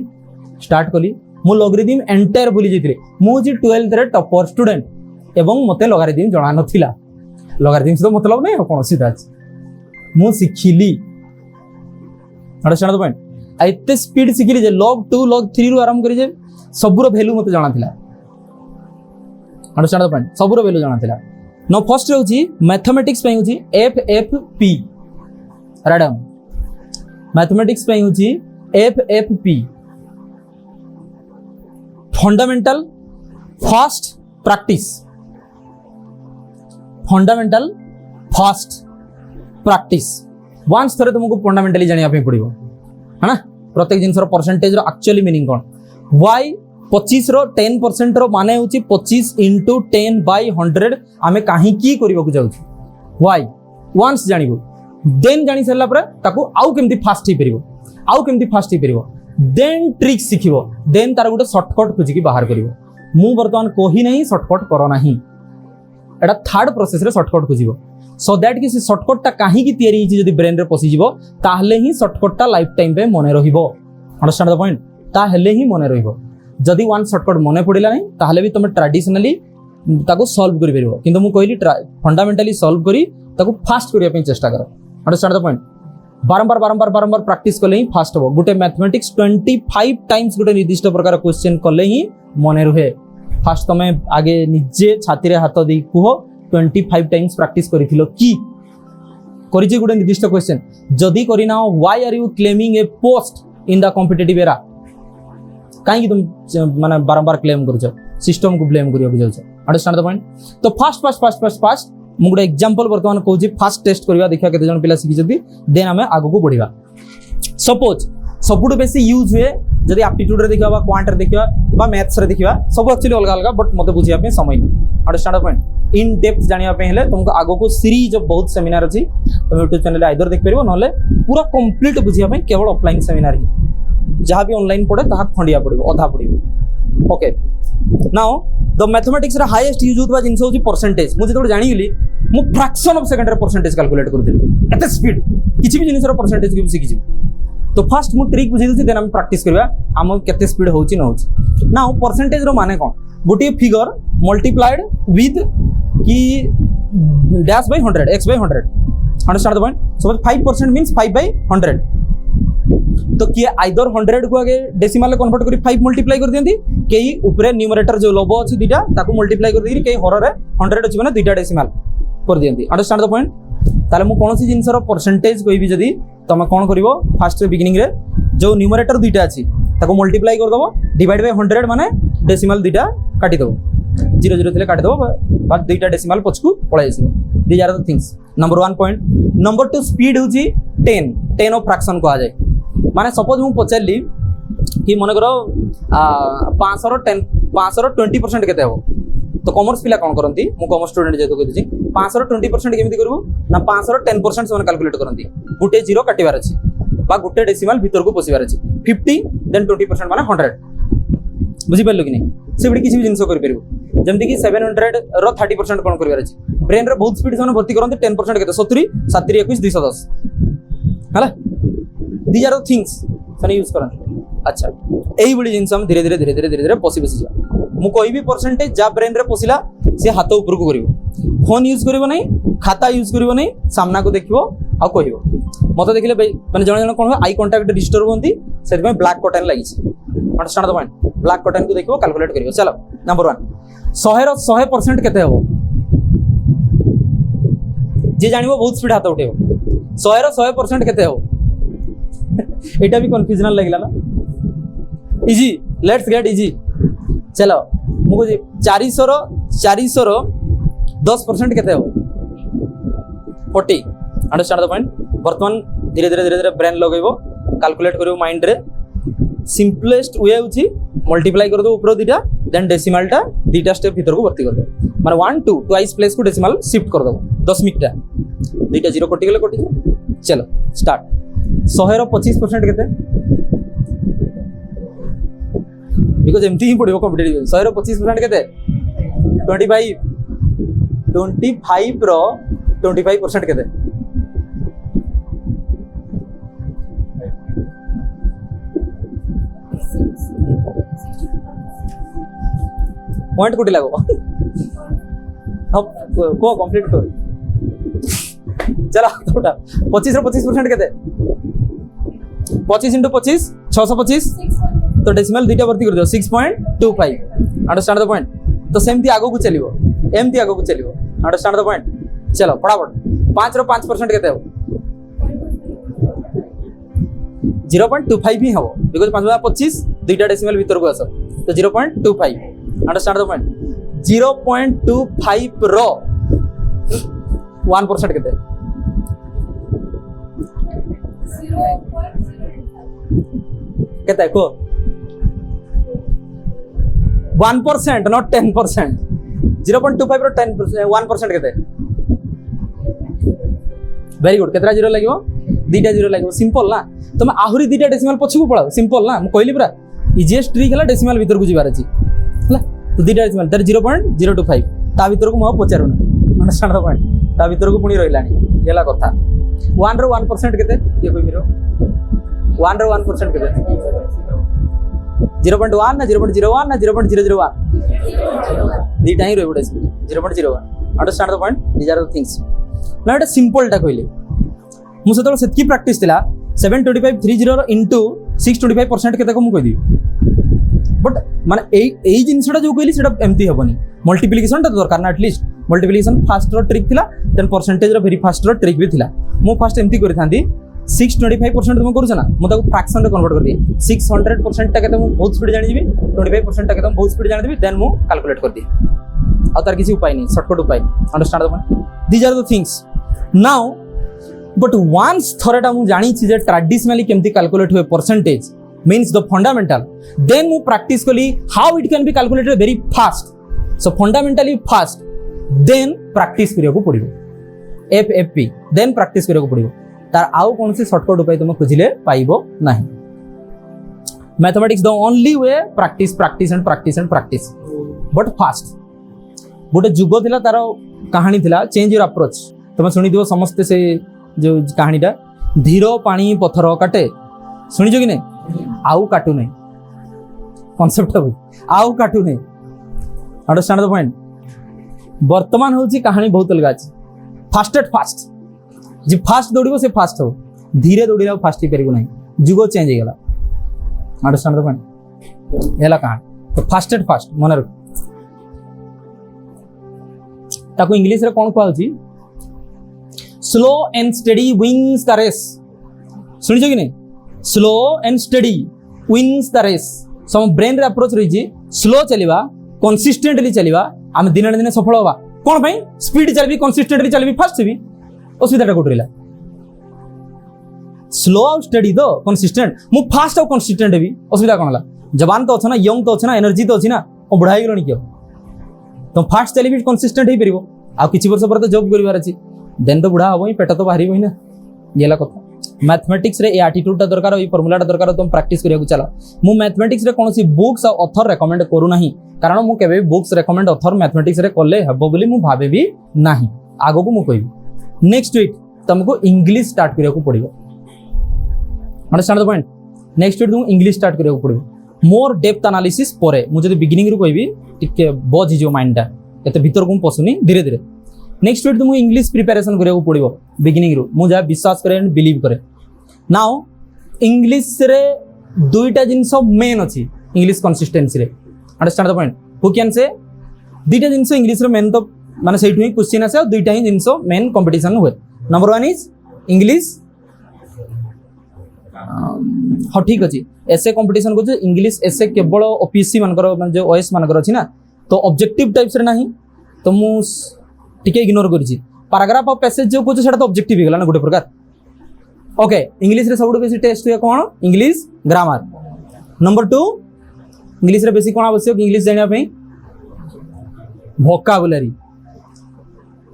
स्टार्ट कली मु लॉगरिथम एंटायर भूली जेतिले मु जे 12th रे टॉपर स्टूडेंट एवं मते लॉगरिथम जणा नथिला लॉगरिथम से तो मतलब नहीं हो कोन सीधा मु सिखिली अंडरस्टैंड द पॉइंट एते स्पीड सिखिली जे log 2 log 3 रु आरंभ करी जे सबुरो वैल्यू मते जणा थिला अंडरस्टैंड द पॉइंट सबुरो वैल्यू जणा थिला नो फर्स्ट रहउची मैथमेटिक्स पई होची FFP रैडम मैथमेटिक्स पई होची FFP fundamental fast practice fundamental fast practice once थरे तुमको फंडामेंटली जानिया पे पड़िबो है ना प्रत्येक जिनसर परसेंटेज रो एक्चुअली मीनिंग कोन y 25 रो 10% रो माने होची 25 * 10/100 आमे काहे की करिवो को जाउछी y वंस जानिबो देन जानि सरला पर ताको आउ केमती फास्ट ही परिबो देन ट्रिक सिखिबो देन तार गोटे शॉर्टकट खोजी की बाहर करिवो मु वर्तमान कोही नहीं शॉर्टकट करो नहीं एटा थर्ड प्रोसेस रे शॉर्टकट खोजिबो सो दैट कि शॉर्टकट ता काहे की तयारी हिची जदी ब्रेन रे पसी जिवो ताहले ही शॉर्टकट ता लाइफ टाइम पे मने रहिबो अंडरस्टैंड द पॉइंट ताहले ही मने रहिबो जदी वन शॉर्टकट मने पड़िला नहीं ताहले भी तुम ट्रेडिशनली ताको सॉल्व करि परिबो किंतु मु कहली फंडामेंटली सॉल्व करी ताको फास्ट करिया पे चेष्टा करो अंडरस्टैंड द पॉइंट बारंबार प्रैक्टिस कले ही फास्ट हो गोटे मैथमेटिक्स 25 टाइम्स गोटे निर्दिष्ट प्रकार क्वेश्चन कले ही मने रहे फास्ट तमे आगे निजे छाती रे हाथ दे कुहो 25 टाइम्स प्रैक्टिस करिथिलो की करिजे गोटे निर्दिष्ट क्वेश्चन जदी करी ना why are you claiming a post in the competitive era काहे कि तुम माने बारंबार क्लेम करछो सिस्टम को ब्लेम करियो जाउछो अंडरस्टैंड द पॉइंट तो फास्ट मु गोटे एग्जांपल वर्तमान कहूँ फास्ट टेस्ट करवा देखा केते जन पिला शिखि देन आम आगु को बढ़िया सपोज सबुठ बेसी यूज हुए जदि एप्टीट्यूड रे देखा क्वांट रे देखा बा मैथ्स रे देखा सब एक्चुअली अलग अलग बट मते बुझिया पे समय नहीं अंडरस्टैंड पॉइंट इन डेप्थ जानिया पे हेले तुमको आगु को सीरीज ऑफ बहुत सेमिनार अछि तुम YouTube चैनल आइदर देख परिबो नले पूरा कंप्लीट बुझिया पे केवल ऑफलाइन सेमिनार ही जहां भी ऑनलाइन पड़े ताहा खंडिया पड़िबो अधा पड़िबो ओके नाउ द मैथमेटिक्स रे हाईएस्ट यूज होतबा जिंस होची परसेंटेज मु जेतोड जानि गेली मु फ्रैक्शन ऑफ सेकंड रे परसेंटेज कैलकुलेट करथिली एते स्पीड किछि भी जिनिस रो परसेंटेज के सिखि छी तो फर्स्ट मु ट्रिक बुझि देछि देन हम प्रैक्टिस करबा हम केते स्पीड होची न होची नाउ परसेंटेज रो माने कोन गोटे फिगर मल्टीप्लाइड विथ की dash by 100 x by 100 understand the point suppose 5% means 5/100 तो किए आइदर 100 को आगे डेसिमल में कन्वर्ट करी 5 मल्टीप्लाई कर दियंती केही ऊपर न्यूमरेटर जो लोभ अछि दुटा ताको मल्टीप्लाई कर देरी केही हर रे 100 अछि माने दुटा डेसिमल कर दियंती अंडरस्टैंड द पॉइंट ताले मु कोनोसी जिंस रो परसेंटेज कहबी जदी तमे कोन करिवो फर्स्ट बिगिनिंग रे जो न्यूमरेटर दुटा अछि ताको मल्टीप्लाई कर दबो डिवाइड बाय 100 माने डेसिमल दुटा काटी दबो 0 थिले काटी दबो बाद दुटा डेसिमल पछकू पळाइ आसी these are the things number 1 point number 2 speed होची 10 ऑफ फ्रैक्शन को आ जाए माने सपोज मु पचारली कि मन करो 500 रो 20% केते हो तो कॉमर्स पिला कोन करंती मु कॉमर्स स्टूडेंट जेतो कहै छी 500 रो 20% केमिति करबो ना 500 रो 10% से कैलकुलेट करंती गुटे जीरो काटिबार अछि बा गुटे डेसिमल भीतर को पसिबार अछि 50 देन 20% माने 100 बुझि परलो कि नहीं से बडी किछि भी जिंसो करि परबो जेमति कि 700 रो 30% कोन करबार अछि ब्रेन रे बहुत स्पीड से भर्ती करंती 10% केते 70 7 21 210 हला दीज आर द थिंग्स सनी यूज करन अच्छा एई बडी जिंस हम धीरे धीरे धीरे धीरे धीरे धीरे पसी बसी जा मु कोई भी परसेंटेज जा ब्रेन रे पसिला से हाथ ऊपर को करिवो फोन यूज करिवो नहीं खाता यूज करिवो नहीं सामना को देखिवो आ कहिवो मते देखिले माने जण जण कोन आई कांटेक्ट डिस्टर्ब होंती सेति में ब्लैक कटन लागि छी अंडरस्टैंड द पॉइंट ब्लैक कटन को देखिवो कैलकुलेट करिवो चलो नंबर 1 100% केते हबो जे जानिबो बहुत स्पीड हाथ उठेबो 100% केते हबो एटा भी कंफ्यूजनल लागला ना इजी लेट्स गेट इजी चलो मुझे 400 रो 10% केते हो 40 अंडरस्टैंड द पॉइंट वर्तमान धीरे धीरे धीरे धीरे ब्रेन लगेबो कैलकुलेट करिवो माइंड रे सिंपलेस्ट वे होची मल्टीप्लाई कर दो ऊपर दीटा देन डेसिमल टा दीटा स्टेप भीतर को भर्ती कर दो माने 1 2 ट्वाइस प्लेस को डेसिमल शिफ्ट कर दो 10 मिटा दीटा जीरो कटि गेले कटि चलो स्टार्ट 100 रो 25% केते बिकॉज एमती ही पड़ो कॉम्पिटेटिव 100 रो 25% केते 25 रो 25% केते पॉइंट कोटी लागो अब को कंप्लीट कर चला थोड़ा 25 रो 25% केते 25 × 25 625 तो डेसिमल दीटा भर्ती कर दियो 6.25 अंडरस्टैंड द पॉइंट तो सेमती आगो को चलिवो एमती आगो को चलिवो अंडरस्टैंड द पॉइंट चलो फटाफट 5 रो 5% केते हो 0.25 ही हबो बिकॉज़ 5/25 दीटा डेसिमल भीतर को आसो तो 0.25 अंडरस्टैंड द पॉइंट 0.25 रो 1% केते 0.0 केते को 1% not 10% 0.25 रो 10% 1% केते वेरी गुड केतरा जीरो लागिवो दीटा जीरो लागिवो सिंपल ना तुम आहुरी दीटा डेसिमल पछी को पळाओ सिंपल ना म कहली पूरा इजीएस्ट ट्रिक हला डेसिमल भीतर को जिबार अछि हला तो दीटा डेसिमल तर 0.025 ता भीतर को म पचारू ना अंडरस्टैंड द पॉइंट ता भीतर को पुनी रहिलानी येला कथा 1 रो 1% केते ये कोइ मिरो 1 रो 1% केते 0.1 ना 0.01 ना 0.001 दीटा ही रहबो decimal 0.01 understand the point these are the things ना एटा सिंपल टा कहले मु सेतल सेतकी प्रैक्टिस थिला 72530 इनटू 625% केते को मु कहि दी बट माने एई जिंसटा जो कहली सेटा एमती हेबनी मल्टीप्लिकेशन ता दरकार ना एटलीस्ट मल्टीप्लिकेशन फास्ट रो ट्रिक थिला देन परसेंटेज रो वेरी फास्ट रो ट्रिक भी थिला मु फास्ट एमती करि थांदी 625% तुम करू ना मु ताको फ्रैक्शन रे कन्वर्ट कर दी 600% ता केते मु बहुत स्पीड जानि जीबी 25% ता केते मु बहुत स्पीड जानि देबी देन मु कैलकुलेट कर दी आ तार किसी उपाय नहीं शॉर्टकट उपाय understand the point these are the things now but once थोड़ा मु जानी छी जे ट्रेडिशनली केमती कैलकुलेट हुए percentage means the fundamental then मु प्रैक्टिस कली how it can be calculated very fast so fundamentally fast then practice करियो को पड़िबो एफएफपी देन प्रैक्टिस करियो को पड़िबो तार आउ कोन से शॉर्टकट उपाय तुम खोजिले पाइबो नाही mathematics the only way practice practice and practice and practice but fast गोटे जुग थिला तार कहानी थिला चेंज योर अप्रोच तुम सुनी दियो समस्त से जो कहानीटा धीर पानी पत्थर काटे शुणिज कि नहीं आउ काटू नहीं कॉन्सेप्ट आउ काटू नहीं अंडरस्टैंड द पॉइंट वर्तमान होची कहानी बहुत अलग अछि फास्टेड फास्ट जे फास्ट दौड़िबो से फास्ट हो धीरे दौड़िला फास्ट ही परिबो नहीं जुग चेंज हो गला अंडरस्टैंड द पॉइंट एला कहानी तो फास्टेड फास्ट मन रख ताको इंग्लिश रे कोन कहउची slow and steady wins the race सुनिछ कि नहीं slow and steady wins the race सम ब्रेन रे अप्रोच रही स्लो चलिबा कंसिस्टेंटली चलिबा हम दिन दिन सफल होबा कोन भाई स्पीड चलबी कंसिस्टेंटली चलबी फास्ट भी असुविधाटा कोटरिला स्लो और स्टडी दो कंसिस्टेंट मु फास्ट और कंसिस्टेंट भी असुविधा कोनला जवान तो अछि ना यंग तो अछि ना एनर्जी तो अछि ना ओ बुढ़ाई गेलनी कियो तो फास्ट चलिबी कंसिस्टेंट हे परिबो आ किछि वर्ष पर तो जॉब करिवार अछि देन तो बुढ़ा हबो ही पेट तो बाहरी होई ना येला कथा मैथमेटिक्स रे ए एटीट्यूड ता दरकार ए फार्मूला ता दरकार तुम प्रैक्टिस करिया को चला मु मैथमेटिक्स रे कोनोसी बुक्स और ऑथर रेकमेंड करू नाही कारण मु केबे बुक्स रेकमेंड ऑथर मैथमेटिक्स रे करले हबो बोली मु भाबे भी नाही आगो को मु कहबी नेक्स्ट वीक तुमको इंग्लिश स्टार्ट करिया को पड़िबो अंडरस्टैंड द पॉइंट नेक्स्ट तुमको इंग्लिश स्टार्ट करने पड़ो मोर डेप्थ एनालिसिस पर मुझे बिगिनिंग रू कहबी टिके बज हो माइंडटा एत भीतर को पशुनी धीरे धीरे नेक्स्ट तुमको इंग्लिश प्रिपेरेसन करने पड़ो बिगिनिंग रू मुझे विश्वास करे एंड बिलीव करे नाउ इंग्लिश रे दुईटा जिनस मेन अच्छी इंग्लिश कंसिस्टेंसी रे understand the point who can से दुईटा जिनस इंग्लिश रे मेन तो माने सेठु ही क्वेश्चन आसे और दुईटा ही जिनस मेन कंपटीशन हुए नंबर 1 इज इंग्लिश हाँ ठीक अच्छे एसे कंपटीशन को इंग्लिश एसे केवल ओपीसी मानकर जो ओएस मानकर अच्छी ना तो ऑब्जेक्टिव टाइप्स रे नहीं तो मु टिके इग्नोर करिछि पैराग्राफ ऑफ पैसेज जो कुछ सेटा तो ऑब्जेक्टिव हो गला ना गोटे प्रकार ओके इंग्लिश रे सबुठ बेसी टेस्ट हुए कौन इंग्लिश ग्रामर नंबर 2 इंग्लिश रे बेसी कौन आवश्यक इंग्लिश जानिया पे vocabulary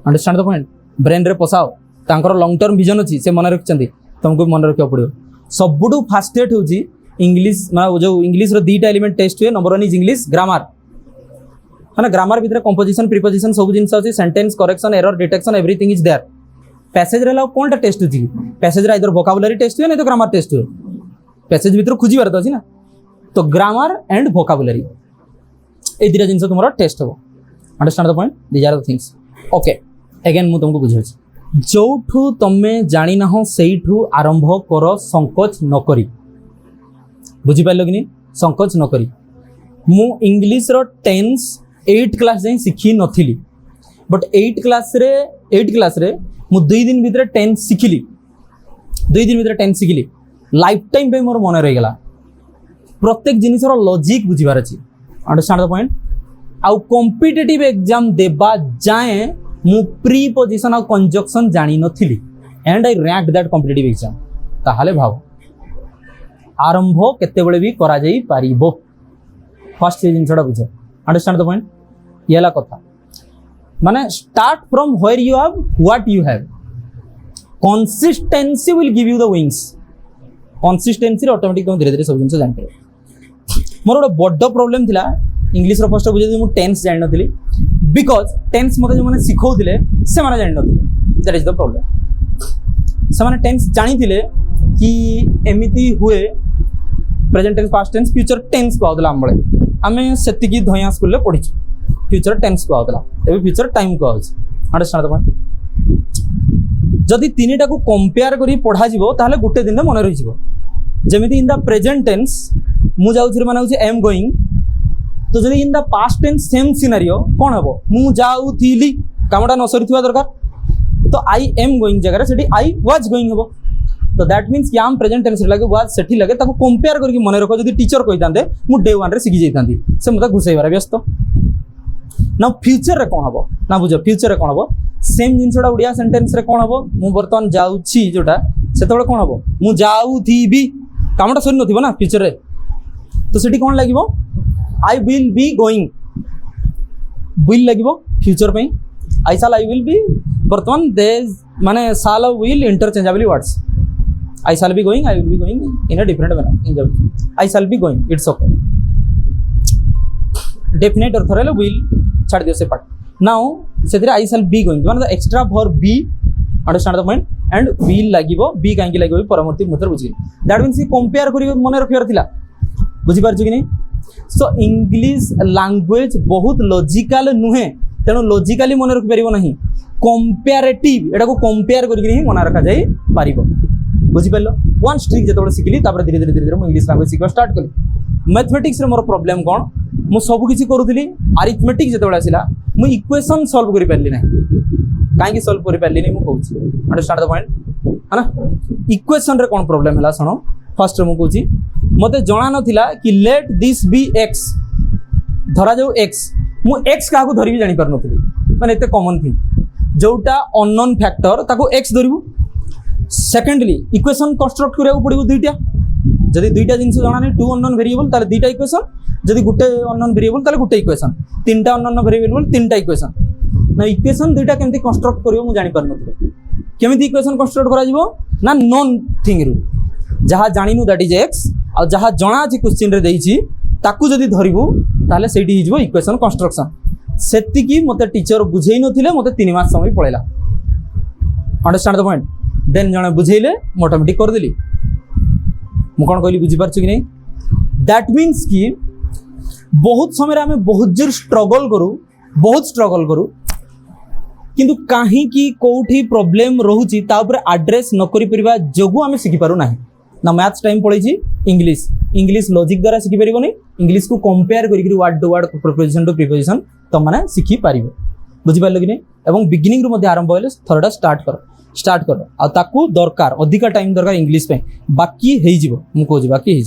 understand the point brain रे पसाओ तांकर लॉन्ग टर्म विजन अछि से मन रखचंदी तुमको मन रखिया पड़ो सबुठ फास्टेस्ट होची इंग्लिश माने जो इंग्लिश रो दीटा एलिमेंट टेस्ट हुए नंबर 1 इज इंग्लिश ग्रामर है ना ग्रामर भीतर कंपोजिशन प्रीपोजिशन सब जिनस अछि sentence correction error detection everything is there passage रे कोनटा टेस्ट होची पैसेज रे इधर वोकाबुलरी टेस्ट हुए नहीं तो ग्रामर टेस्ट हुए पैसेज भीतर खोजी बार तो ना तो ग्रामर एंड वोकाबुलरी ए दुटा जिनस तुमरो टेस्ट हो understand the point these are the things okay again मु तुमको बुझाउछ जोठू तमे जानी ना हो सेठू आरंभ कर संकोच न करी बुझी पाइलो कि नहीं संकोच न करी मु इंग्लिश रो टेंस 8 क्लास जाई सिखी नथिली बट 8 क्लास रे मु 2 दिन भीतर टेंस सिखिली 2 दिन भीतर टेंस सिखिली लाइफ टाइम पे मोर मन रही गला प्रत्येक जिनिस रो लॉजिक बुझिबार अछि अंडरस्टैंड द पॉइंट आउ कॉम्पिटिटिव एग्जाम देबा जाए मु प्रीपोजिशन और कंजक्शन जानी नथिली and I rank that competitive exam ताहाले भाव आरंभ केते बेले भी करा जाई पारिबो फर्स्ट जिनसटा बुझ अंडरस्टैंड द पॉइंट येला कथा माने start from where you have what you have consistency will give you the wings consistency automatic तुम धीरे धीरे सब जिनस जानते मोर गोटे बड़ प्रॉब्लम थिला इंग्लिश रो फर्स्ट बुझे मु टेंस जानि नथिली बिकॉज टेंस मते जो माने सिखौथिले से माने जानि नथिले दैट इज द प्रॉब्लम से माने टेंस जानि थिले कि एमिति हुए present tense past tense future tense को आउतला हमबळे आमे सेति की धया स्कूल ले पढिछु फ्यूचर टेंस को आउतला एबे फ्यूचर टाइम को आउछ अंडरस्टैंड द पॉइंट जदि तीनटा को कंपेयर करी पढा जिवो ताहले गुटे दिन मन रहि जिवो जेमिति इन द प्रेजेंट टेंस मु जाउछि माने होछि एम गोइंग तो जदि in the past tense same scenario कोन हबो मु जाउथिली कामटा न सरिथिबा दरकार तो आई एम गोइंग जगह सेठी आई वाज गोइंग हबो तो दैट मीन्स कि आम प्रेजेंट टेंस लगे वाज सेठी लगे ताको कंपेयर करके मन रखो जदि टीचर कहि तांदे मु डे 1 रे सिखि जैतांती से मते घुसैबार व्यस्त ना फ्यूचर रे कोन हबो ना बुझो फ्यूचर रे कोन हबो सेम जिनसडा उडिया सेंटेंस रे कोन हबो मु बर्तन जाउछि जोटा सेतबेले कोन हबो मु जाउथिबी कामटा सरि नथिबो ना फ्यूचर रे तो सेठी कोन लागिबो I will be going will लागिबो फ्यूचर पे आई साल आई विल बी बर्तमान दे माने साल will interchangeable words I shall be going, I will be going in a different manner. In the, I shall be going, it's okay. Definite or thorough will chhad diyo se part. Now, setire I shall be going. One the extra verb be, understand the point? And will lagibo, be kahinki lagibo paramurti mutar bujhi. That means compare kari mone rakhibar thila. बुझी पारछु कि नहीं so English language बहुत logical नुहे तेणु logically मन रखि परिबो नहीं comparative एटा को कंपेयर करके ही मन रखा जाई पारिबो बुझी पाइलो वन स्ट्रिक जतबे सिखली तापर धीरे धीरे मु इंग्लिश लैंग्वेज सिखा स्टार्ट कली मैथमेटिक्स रे मोर प्रॉब्लम कोन मु सब किछि करूथली अरिथमेटिक जतबे आसिला मु इक्वेशन सॉल्व करि पारली नहीं काहे कि सॉल्व करि पारली नहीं मु कहूछि अंडरस्टैंड द पॉइंट है ना इक्वेशन रे कोन प्रॉब्लम हला सुनो फर्स्ट मु कहूछि मते जणा नथिला कि लेट दिस बी एक्स धरा जाऊ एक्स मु एक्स का को धरि भी जानि पार नथिली माने एते कॉमन थी जोटा अननोन फैक्टर ताको एक्स धरिबु सेकेंडली इक्वेशन कंस्ट्रक्ट करिया पड़िबो दुईटा जदि दुईटा जिंस जणा नै टू अननोन वेरिएबल ताले दुईटा इक्वेशन जदि गुटे अननोन वेरिएबल ताले गुटे इक्वेशन तीनटा अननोन वेरिएबल तीनटा इक्वेशन ना इक्वेशन दुईटा केमति कंस्ट्रक्ट करियो मु जानि पार नथिली केमति इक्वेशन कंस्ट्रक्ट करा जिवो ना नोन थिंग रु जहा जानिनु दैट इज एक्स आ जहा जणा अछि क्वेश्चन रे देइछि ताकू जदि धरिबु ताले सेठी हिजबो इक्वेशन कंस्ट्रक्शन सेति की मते टीचर बुझेई नथिले मते 3 मास समय पळेला अंडरस्टैंड द पॉइंट देन जणे बुझेइले ऑटोमेटिक कर देली मु कौन कहली बुझी पारछु कि नहीं दैट मीन्स कि बहुत समय आम बहुत जोर स्ट्रगल करूँ किंतु कहीं कौटी प्रोब्लेम रोचे आड्रेस न करा जो आम शिखिपार ना ना मैथ्स टाइम पड़े इंग्लिश लॉजिक द्वारा शिखिपर नहीं इंग्लिश को कंपेयर कर word to word preposition to preposition तुम मैंने शिखिपार बुझिपार कि नहीं और बिगिनिंग रू आरंभ हेल्ले थरटा स्टार्ट कर आकू दरकार अधिका टाइम दरकार इंग्लिश बाकी हो कहूँ बाकी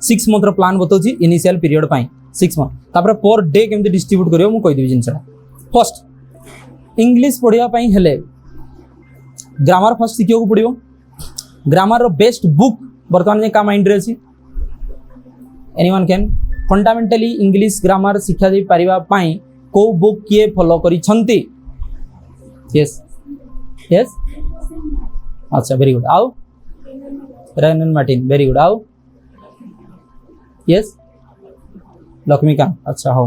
6 मंथ प्लान बताऊँ इनिशियल पीरियड 6 मंथ तापर पर डे केमती डिस्ट्रीब्यूट कर कहीदेवी जिनसा फर्स्ट इंग्लिश पढ़ाई हेले ग्रामर फर्स्ट शिखा पड़ो ग्रामर बेस्ट बुक बर्तमान क्या माइंड रे अच्छी anyone can fundamentally English grammar शिक्षा दे पारिबा को बुक किए फॉलो करिसंती यस यस अच्छा वेरी गुड आउ Wren and Martin very good आउ यस लक्ष्मीकांत अच्छा हो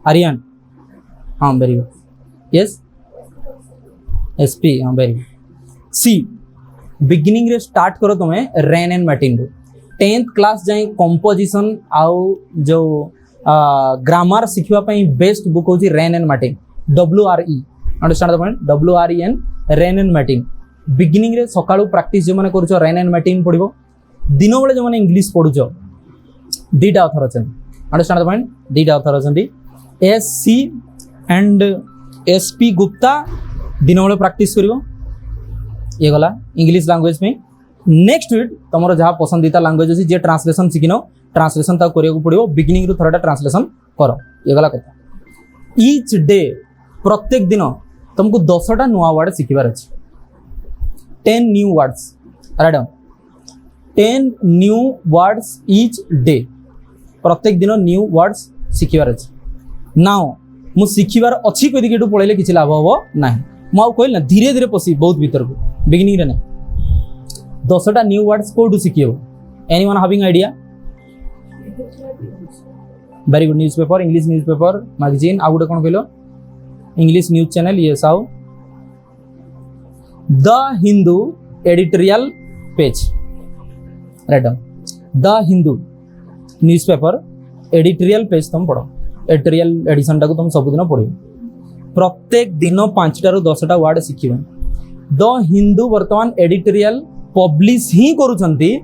आर्यन हाँ वेरी गुड यस एसपी हाँ वेरी गुड सी बिगिनिंग रे स्टार्ट करो तुम्हें रेन एंड मार्टिन रो 10th क्लास जाए कंपोजिशन आउ जो ग्रामर शिखापी बेस्ट बुक हूँ Wren and Martin WRE understand the point WREN rain and Martin beginning रे सकाळू प्रैक्टिस जो मैंने करूछ रेन एंड मार्टिन पढ़ो दिन बेले जो मैंने इंग्लिश पढ़ुछ दीटा ऑथर अच्छा अंडरस्टैंड द पॉइंट दीटा ऑथर अच्छा SC एंड SP गुप्ता दिन बेले प्रैक्टिस करिवो ये गला इंग्लिश लैंग्वेज में नेक्स्ट वीक तुम जहाँ पसंदीदा लैंग्वेज अच्छी जे ट्रांसलेशन शिखिन ट्रांसलेशन तक करिया पड़ो बिगिनिंग रू थोड़ा ट्रांसलेशन कर ये गला कथा ईच डे प्रत्येक दिन तुमको 10टा नुआ वर्ड शिखिबार अच्छे 10 new words right 10 new words each day प्रत्येक दिन न्यू वर्ड्स शिखिबार अच्छे नाउ मु शिखिबार अच्छी कहीकि पढ़े किसी लाभ हम ना मुझे कहली ना धीरे धीरे पशि बहुत भीतर को बिगिनिंग रे नहीं 10टा न्यू वर्ड्स कौटू शिखी हो anyone having idea very good newspaper English newspaper magazine आउ गोटे कौन कहलो इंग्लिश न्यूज चैनल ये साउ the Hindu editorial page right the Hindu newspaper editorial page तुम पढ़ो एडिटोरियल एडिशन टाक तुम सबुदिन पढ़ो प्रत्येक दिन 5टा रू 10टा वर्ड शिखिब द हिंदू बर्तमान एडिटोरियल पब्लिश ही करुचंती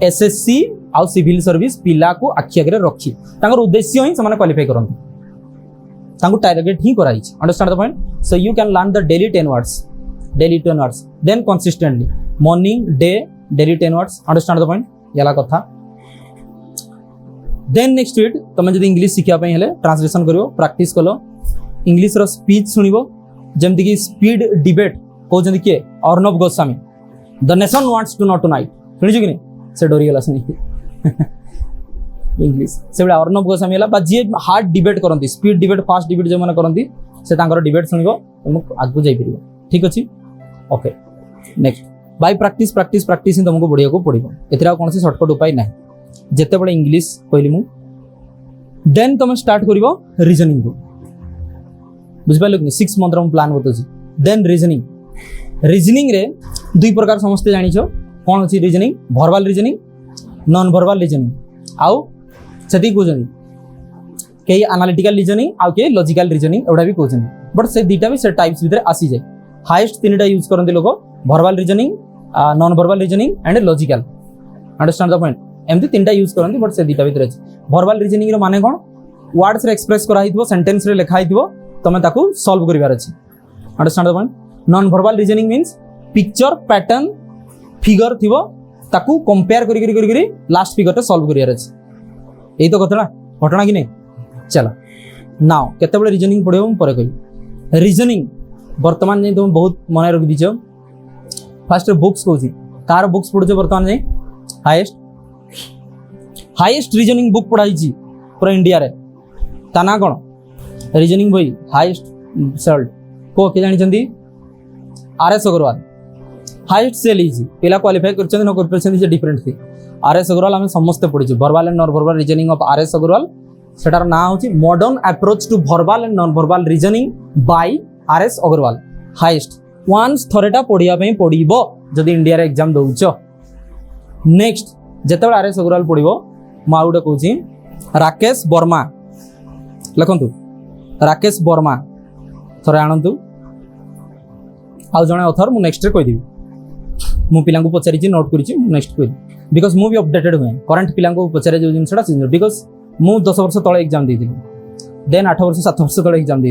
SSC आउ सिविल सर्विस पिला को आखि आगे रखी उद्देश्य ही से क्वालिफाई करते टारगेट ही कराई understand the point so you can learn the daily 10 words then consistently morning day daily 10 words understand the point याला कथा देन नेक्स्ट वीक तुम जब इंग्लिश शिखापी हेले ट्रांसलेशन करो प्रैक्टिस कलो इंग्लिश रो स्पीच सुनिबो जेमति कि स्पीड डिबेट कहउछन के Arnab Goswami the nation wants to know tonight सुनिछु कि नहीं से डोरिगला सुनी इंग्लिश से बड़ा अर्णव गोस्वामी हला बा जे हार्ड डिबेट करंती स्पीड डिबेट फास्ट डिबेट जो माने करंती से तांकर डिबेट सुनिबो तुम आगु जाई परिबो ठीक अछि okay next by practice practice practice ही तुमको बढ़िया को पड़िबो एतरा कोन से शॉर्टकट उपाय नाही जेते बडे इंग्लिश कहली मु देन तुम स्टार्ट करिवो रीजनिंग को बुझिपाल कि 6 मंथ रो प्लान बताउछी देन रीजनिंग रे दुई प्रकार समस्ते जानिछो कौन अच्छी reasoning भर्बाल reasoning non verbal reasoning आउ से कहते कई एनालिटिकल रीजनिंग आउ के लॉजिकल रीजनिंग एवढा भी कहते बट से दीटा भी से टाइप्स भितर आसी जाए हाईएस्ट 3टा यूज करते लोग verbal reasoning non verbal reasoning and logical understand the point एमती 3टा यूज करते बट से दीटा भितर अच्छी भर्बाल रीजनिंग माने कौन वर्ड्स रे एक्सप्रेस कराइथिबो सेंटेंस रे लिखा हिथिबो तमे ताकू सॉल्व करिवार अछि understand the point non verbal reasoning means picture pattern figure थिबो ताकू कंपेयर करी लास्ट फिगर टे सॉल्व करिवार अछि एई तो घटना कि नहीं चलो नाउ केते बळे रीजनिंग पढियो हम परे कहि रीजनिंग वर्तमान जे तुम बहुत मन रखि दिछो फर्स्ट बुक्स कहूची कार बुक्स पढुछो वर्तमान जे हाईएस्ट रीजनिंग बुक पढ़ाई पूरा इंडिया रे ताना कौन रीजनिंग बही हाईएस्ट सेल्ड को के जानी RS अग्रवाल हाईएस्ट सेल ही पिला क्वालिफाई कर न कर डिफरेंट थी RS अग्रवाल आम समस्ते पढ़ी verbal and non verbal reasoning of RS Agarwal सेटार ना होची modern approach to verbal and non verbal reasoning by RS Agarwal highest once थरेटा पढ़िया पई पड़िबो जदी इंडिया रे एग्जाम दउछ नेक्स्ट जितेबाला आर एस अग्रवाल पढ़ो मुझे गोटे कौन राकेश वर्मा लिखु राकेश वर्मा थे आणतु आउ जड़े अथर मुझे नेक्स्ट कहीदेवी मु पिला पचारि नोट कर नेक्स्ट कह बिकज मुझे अपडेटेड हुए करंट पिला पचारे जो जिनसा बिकज मु 10 वर्ष तले एग्जाम दी देन 8 वर्ष 7 वर्ष तले एग्जाम दी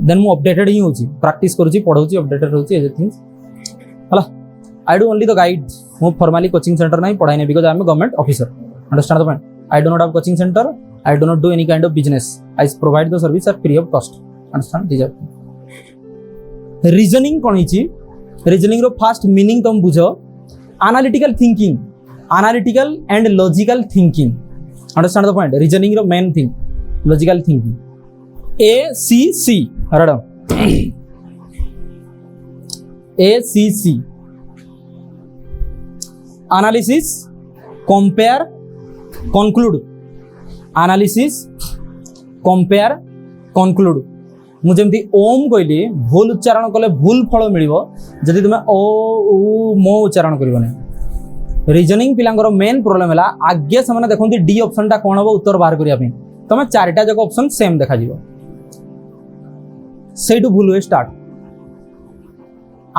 देन मु अपडेटेड ही होची प्रैक्टिस करूची पढ़ाऊची अपडेटेड होची एज थिंग्स हला I do only the guide मु फॉर्मली कोचिंग सेंटर नहीं पढ़ाई नहीं because I am government officer understand the point I do not have coaching centre I do not do any kind of business I provide the service at free of cost understand this are reasoning कौन हिची reasoning रो first meaning तुम बुझो analytical thinking analytical and logical thinking understand the point reasoning रो main thing logical thinking ACC रड ACC analysis compare conclude analysis compare conclude मुझे ओम कहली भूल उच्चारण कले भूल फल मिल जदि तुम्हें ओ उ मो उच्चारण कर रीजनिंग पिलांगर मेन प्रोब्लेम है आगे से देखते डी ऑप्शन टा कौन हम उत्तर बाहर करने तुम चारिटा जाक ऑप्शन सेम देखा से भूल हुए स्टार्ट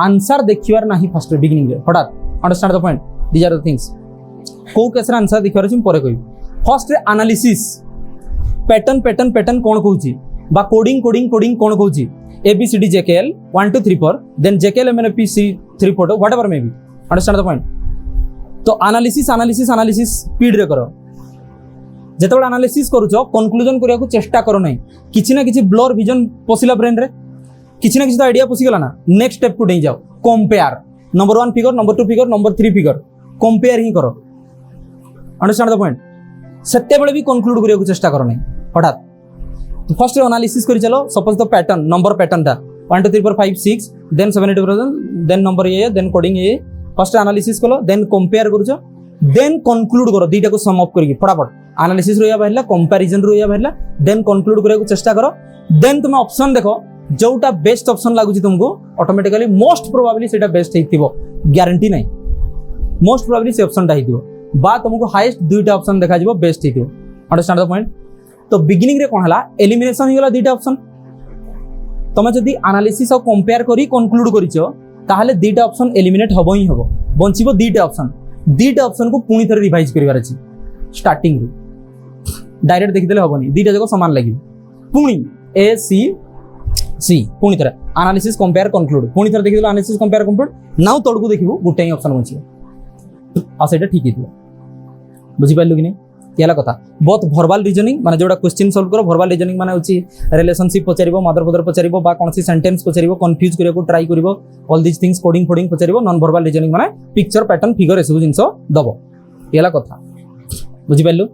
आंसर देखिबार नहीं फर्स्ट बिगिनिंग रे हठात understand the point these are the things को केस रे आंसर देखिबार अछि परे कहि फर्स्ट रे एनालिसिस पैटर्न पैटर्न पैटर्न कोन कहूची बा कोडिंग कोडिंग कोडिंग कोन कहूची ABCD JKL 1 2 3 4 then JKL MNP C 3 4 whatever may be understand the point तो एनालिसिस एनालिसिस एनालिसिस स्पीड रे करो जेतेबेला एनालिसिस करूछ कंक्लूजन करिया को चेष्टा करो नहीं किछि ना किछि ब्लर विजन पसिला ब्रेन रे किछि ना किछि तो आइडिया पसि गला ना नेक्स्ट स्टेप को दे जाओ compare number 1 figure number 2 figure number 3 figure compare ही करो अंडरस्टैंड द पॉइंट सत्य बेले भी कंक्लूड करिया को चेष्टा करो नहीं हठात तो फर्स्ट एनालिसिस करि चलो suppose the pattern number pattern टा 1 2 3 4 5 6 then 7 8 then number A then coding A first analysis कलो देन कंपेयर करूछ देन कंक्लूड करो दीटा को सम अप करके फटाफट एनालिसिस रोया बाहरला कंपैरिजन रोया बाहरला देन कंक्लूड करिया को चेष्टा करो देन तुम ऑप्शन देखो जोटा बेस्ट ऑप्शन लागुची तुमको ऑटोमेटिकली मोस्ट प्रोबेबली सेटा बेस्ट हेतिबो गारंटी नहीं मोस्ट प्रोबेबली से ऑप्शन टा हेतिबो बा तुमको हाईएस्ट दुईटा ऑप्शन देखा जिवो बेस्ट हेतिबो अंडरस्टैंड द पॉइंट तो बिगिनिंग रे कोन हला एलिमिनेशन ही गला दुईटा ऑप्शन तमे जदी एनालिसिस और कंपेयर करी कंक्लूड करिचो ताहले दुईटा ऑप्शन एलिमिनेट हबो ही हबो बंचिबो दुईटा ऑप्शन को पुनी थरे रिवाइज करिवार अछि स्टार्टिंग रे डायरेक्ट देखिदेले हबनी दुईटा जको समान लागि पुनी ACC पुनी थरे एनालिसिस कंपेयर कंक्लूड पुनी थरे देखिदेले एनालिसिस कंपेयर कंक्लूड नाउ तळकु देखिबो गुटे ही ऑप्शन बंचिबो आ सेटा ठीक हितबो बुझि पाइलु कि नै याला कथा बहुत वर्बल रीजनिंग माने जोडा क्वेश्चन सॉल्व करो वर्बल रीजनिंग माने होची रिलेशनशिप पचारिबो मदर फादर पचारिबो बा कोनसी सेंटेंस पचारिबो कंफ्यूज करियो को ट्राई करिवो ऑल दिस थिंग्स कोडिंग फोडिंग पचारिबो नॉन वर्बल रीजनिंग माने पिक्चर पैटर्न फिगर एसबु जिंसो दबो याला कथा बुझि पाइलु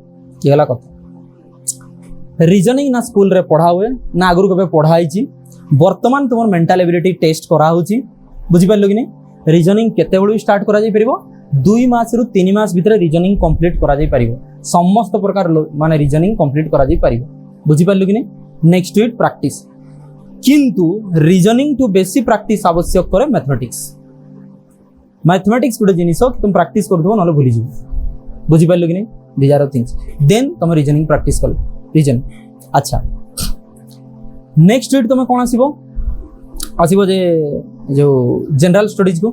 याला कथा रीजनिंग ना स्कूल रे पढ़ा हुए ना आगुर कबे पढ़ाई छी वर्तमान तुमर मेंटल एबिलिटी टेस्ट करा होची बुझि पाइलु कि नै रीजनिंग केते बेलु स्टार्ट करा जाई परिबो 2 मास रु 3 मास भीतर रीजनिंग कंप्लीट करा जाई परिबो समस्त प्रकार माने रीजनिंग कंप्लीट करा जाई परिबो बुझि पाइलु कि नै नेक्स्ट टू इट प्रैक्टिस किंतु रीजनिंग टू बेसी प्रैक्टिस आवश्यक करे मैथमेटिक्स गुटे जिनिस तुम प्रैक्टिस करदो नले भूली जिवो बुझि पाइलु कि नै दीज आर थिंग्स देन तुम रीजनिंग प्रैक्टिस कर रीजन अच्छा नेक्स्ट टू इट तुम कोन आसीबो जे जो जनरल स्टडीज को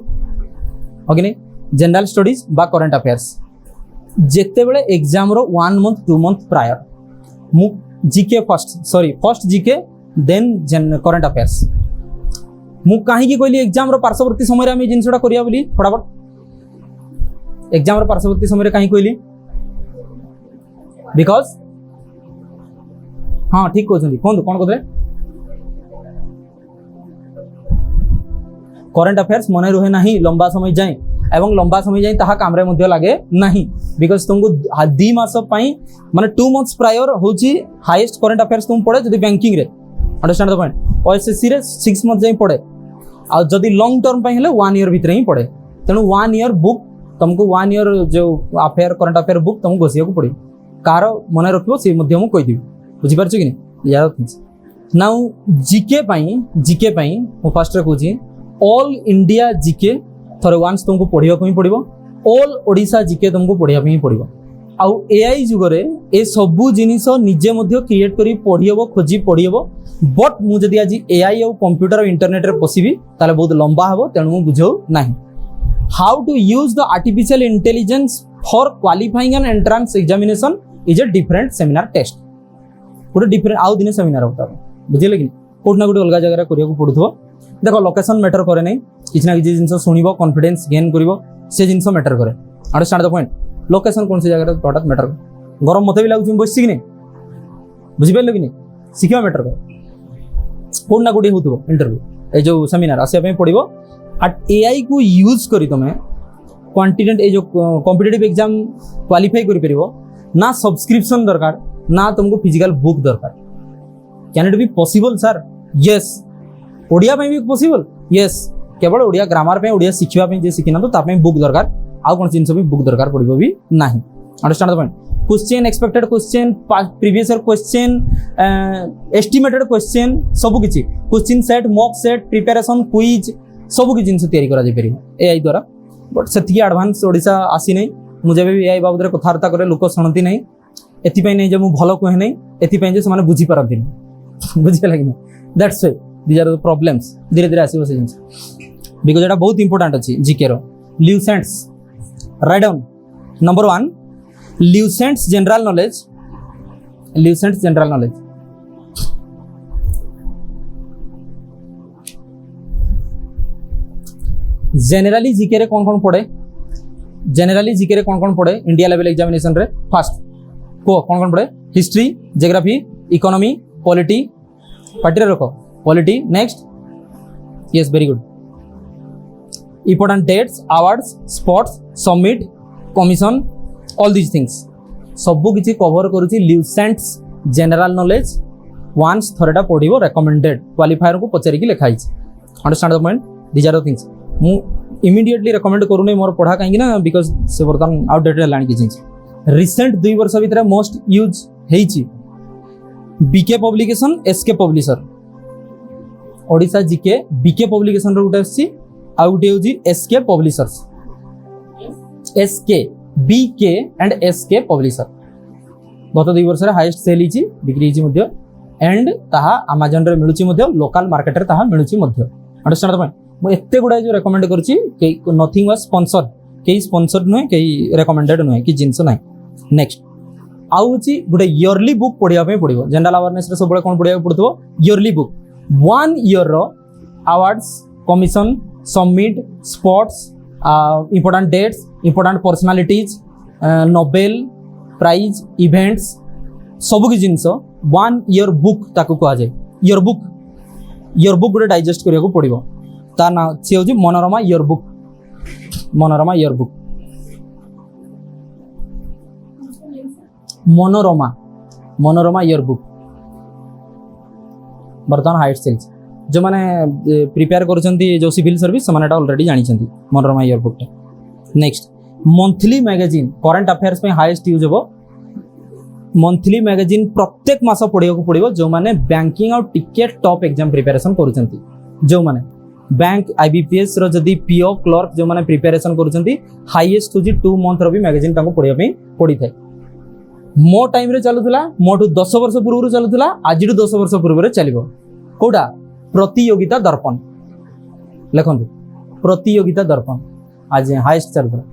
ओके नै जनरल स्टडीज बा करंट अफेयर्स जेते बेले एग्जाम रो 1 मंथ 2 मंथ प्रायर मु GK first GK then current affairs मु काहे की कहली एग्जाम रो पार्श्ववर्ती समय रे हम जिनसडा करिया बोली फटाफट एग्जाम रो पार्श्ववर्ती समय रे काहे कहली बिकॉज हाँ ठीक कहछन कोन कहले करंट अफेयर्स मन रुहे नहीं लंबा समय जाए एवं लंबा समय जाए ताहा काम रे मध्ये लागे नहीं बिकॉज तुमको 2 मास पई माने 2 मंथ्स प्रायर होची हाईएस्ट करंट अफेयर्स तुम पढ़े जदी बैंकिंग रे अंडरस्टैंड द पॉइंट ओएसएससी रे 6 मंथ जाए पढ़े आ जदी लॉन्ग टर्म पई हेले 1 ईयर भीतर ही पढ़े तेनु 1 ईयर बुक तुमको 1 ईयर जो अफेयर करंट अफेयर बुक तुमको घसिया को पड़ी कार मन रखिबो से मध्ये हम कहि दिबी बुझि पारछ कि नै यार थिंग्स नाउ जीके पई मो first ray कहूची all India GK थरे वंस तुमको पढ़िया को ही पड़िबो ऑल ओडिशा जीके तुमको पढ़िया पे पड़ो आउ एआई जुगरे ए सबू जिनिस निजे मध्य क्रिएट करी पढ़ीहब खोजी पढ़ीहब बट मु जदि आज एआई और कंप्यूटर और इंटरनेट रे पशिबी ताले बहुत लंबा हबो तेणु मु बुझौ नाही how to use the artificial intelligence for qualifying an entrance examination is a different seminar test गोटे डिफरेंट आउ दिन सेमिनार होता बुझिले कि कोट ना गोटे अलग जगह करिया को पड़ुथबो देखो लोकेशन मैटर करे नहीं किछ ना किछ जिंस सुनिबो कॉन्फिडेंस गेन करिवो से जिंस मैटर करे अंडरस्टैंड द पॉइंट लोकेशन कौन सी जगह हटात मैटर गरम मत भी लगुच बस कि नहीं बुझिपारे कि नहीं शिखा मैटर कर कौन ना गोटे हो इंटरव्यू ए जो सेमिनार आसापी पड़ो आट एआई को यूज करी तुम क्वांटिटेट ए जो कॉम्पिटिटिव एग्जाम क्वालिफाई कर ना सब्सक्रिप्शन दरकार ना तुमको फिजिकल बुक दरकार can it be possible sir yes Odia भी पॉसिबल यस केवल ओडिया ग्रामर पे ओडिया शिखा जे शिखिना तो तापे बुक दरकार आउ कौन जिन भी बुक दरकार पड़ो भी नहीं understand the point question expected question previous year question estimated question सब किछि question set mock set preparation quiz सब किछि जिन तैयारी करा जाय परिबो एआई द्वारा बट सेति एडवांस ओडिसा आसी नै मु जेबे एआई बाबद कथार्ता करे लोक सुनती नहीं एथि नै जे मु भलो कहे नै एथि जे से माने बुझी पारती नहीं बुझी लागिना that's why these are the problems धीरे धीरे आसीबो से जिंस बिकॉज़ एटा बहुत इंपोर्टेंट अछि जीके रो Lucent's write down number 1 Lucent's general knowledge generally GK रे कौन पड़े इंडिया लेवल एग्जामिनेशन रे फर्स्ट को कौन पड़े history geography economy polity party रे रखो polity next yes very good important dates awards sports summit commission all these things सबु किछि कवर करूछि ल्यूसेंट्स जनरल नॉलेज वंस थोरटा पढिबो रेकमेंडेड क्वालिफायर को पचारि कि लिखाइ छै understand the point these are the things मु इमीडिएटली रेकमेंड करू नै मोर पढा काहे कि ना बिकॉज़ से बर्तन आउटडेटेड लाइन कि छै रिसेंट 2 वर्ष भीतर मोस्ट यूज हेइ छै BK publication SK publisher Odisha GK BK publication रो उठा छि आउट होजी SK publishers SK BK and SK publisher गत 2 वर्ष रे हाईएस्ट सेल हिची बिक्री हिची मध्ये एंड ताहा अमेजन रे मिलुची मध्ये लोकल मार्केट रे ताहा मिलुची मध्ये अंडरस्टैंड द पॉइंट मु एत्ते गुडा जो रेकमेंड करछि के नथिंग वाज स्पॉन्सर्ड नुहे के रेकमेंडेड नुहे कि जिंस नै नेक्स्ट आउची गुडे इयरली बुक पढिया पे पडिबो जनरल अवेयरनेस रे सबले कोन पढिया पडथबो इयरली बुक 1 ईयर रो awards commission submit sports important dates important personalities Nobel prize events सब कि जिनस 1 ईयर बुक ताकू कहा जाए ईयर बुक गोटे डाइजेस्ट करिया को पड़िबो ता ना से होजी Manorama year book Manorama year book बर्तमान हाइट सेल्स जो माने प्रिपेयर करछंती जो सिविल सर्विस समाने ऑलरेडी जानि छंती Manorama year book next monthly magazine current affairs पे हाईएस्ट यूज हो मंथली मैगजीन प्रत्येक मास पढ़िया को पड़िबो जो माने बैंकिंग और टिकेट टॉप एग्जाम प्रिपरेशन करूछंती जो माने बैंक आईबीपीएस रो जदी पीओ क्लर्क जो माने प्रिपरेशन करूछंती हाईएस्ट होजी 2 मंथ रो भी मैगजीन ताको पढ़िया पे पड़ी थाए मो टाइम रे चलुथला मोटू 10 वर्ष पूर्व चलुथला आज 10 वर्ष पूर्व चलिबो कोडा प्रतियोगिता दर्पण लिखंतु प्रतियोगिता दर्पण आज हाईएस्ट चलता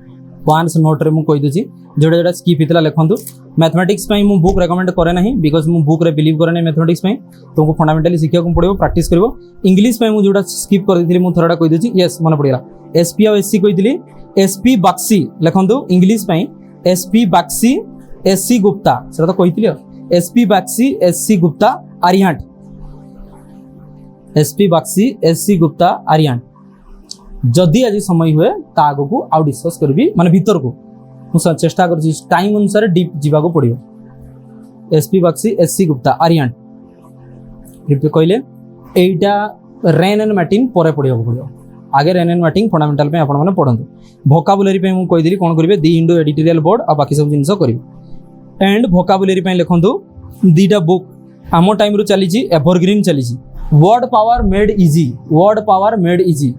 पांच नोट रे मु कहि दछि जोडा जोडा स्किप हितला लिखंतु मैथमेटिक्स पई मु बुक रेकमेंड करे नाही बिकॉज़ मु बुक रे बिलीव करे नाही मैथमेटिक्स पई तुमको फंडामेंटली सिखिया को पड़िबो प्रैक्टिस करबो इंग्लिश पई मु जोडा स्किप कर दिथिली मु थोड़ा कहि दछि यस मन पड़िला एसपी और एससी कहि दिली एसपी बक्सी लिखंतु इंग्लिश पई एसपी बक्सी एससी गुप्ता सेटा तो कहितली SP Bakshi SC Gupta Arihant SP Bakshi SC Gupta Arihant जदि आज समय हुए ता आगो को आउ डिस्कस करबी माने भीतर को मु चेष्टा कर टाइम अनुसार डीप जीवा को पड़ियो SP Bakshi SC Gupta Aryan repeat कहले एटा रेन एंड मैटिंग परे पड़ियो पड़ियो आगे रेन एंड मैटिंग फंडामेंटल पे आपण माने पढंतु वोकाबुलरी पे मु कहि दिली कोन करबे दी इंडो एडिटोरियल बोर्ड आ बाकी सब जिंस करबे एंड वोकाबुलरी पे लिखंतु दीटा बुक आमो टाइम रो चली छी एवरग्रीन चली छी वर्ड पावर मेड इजी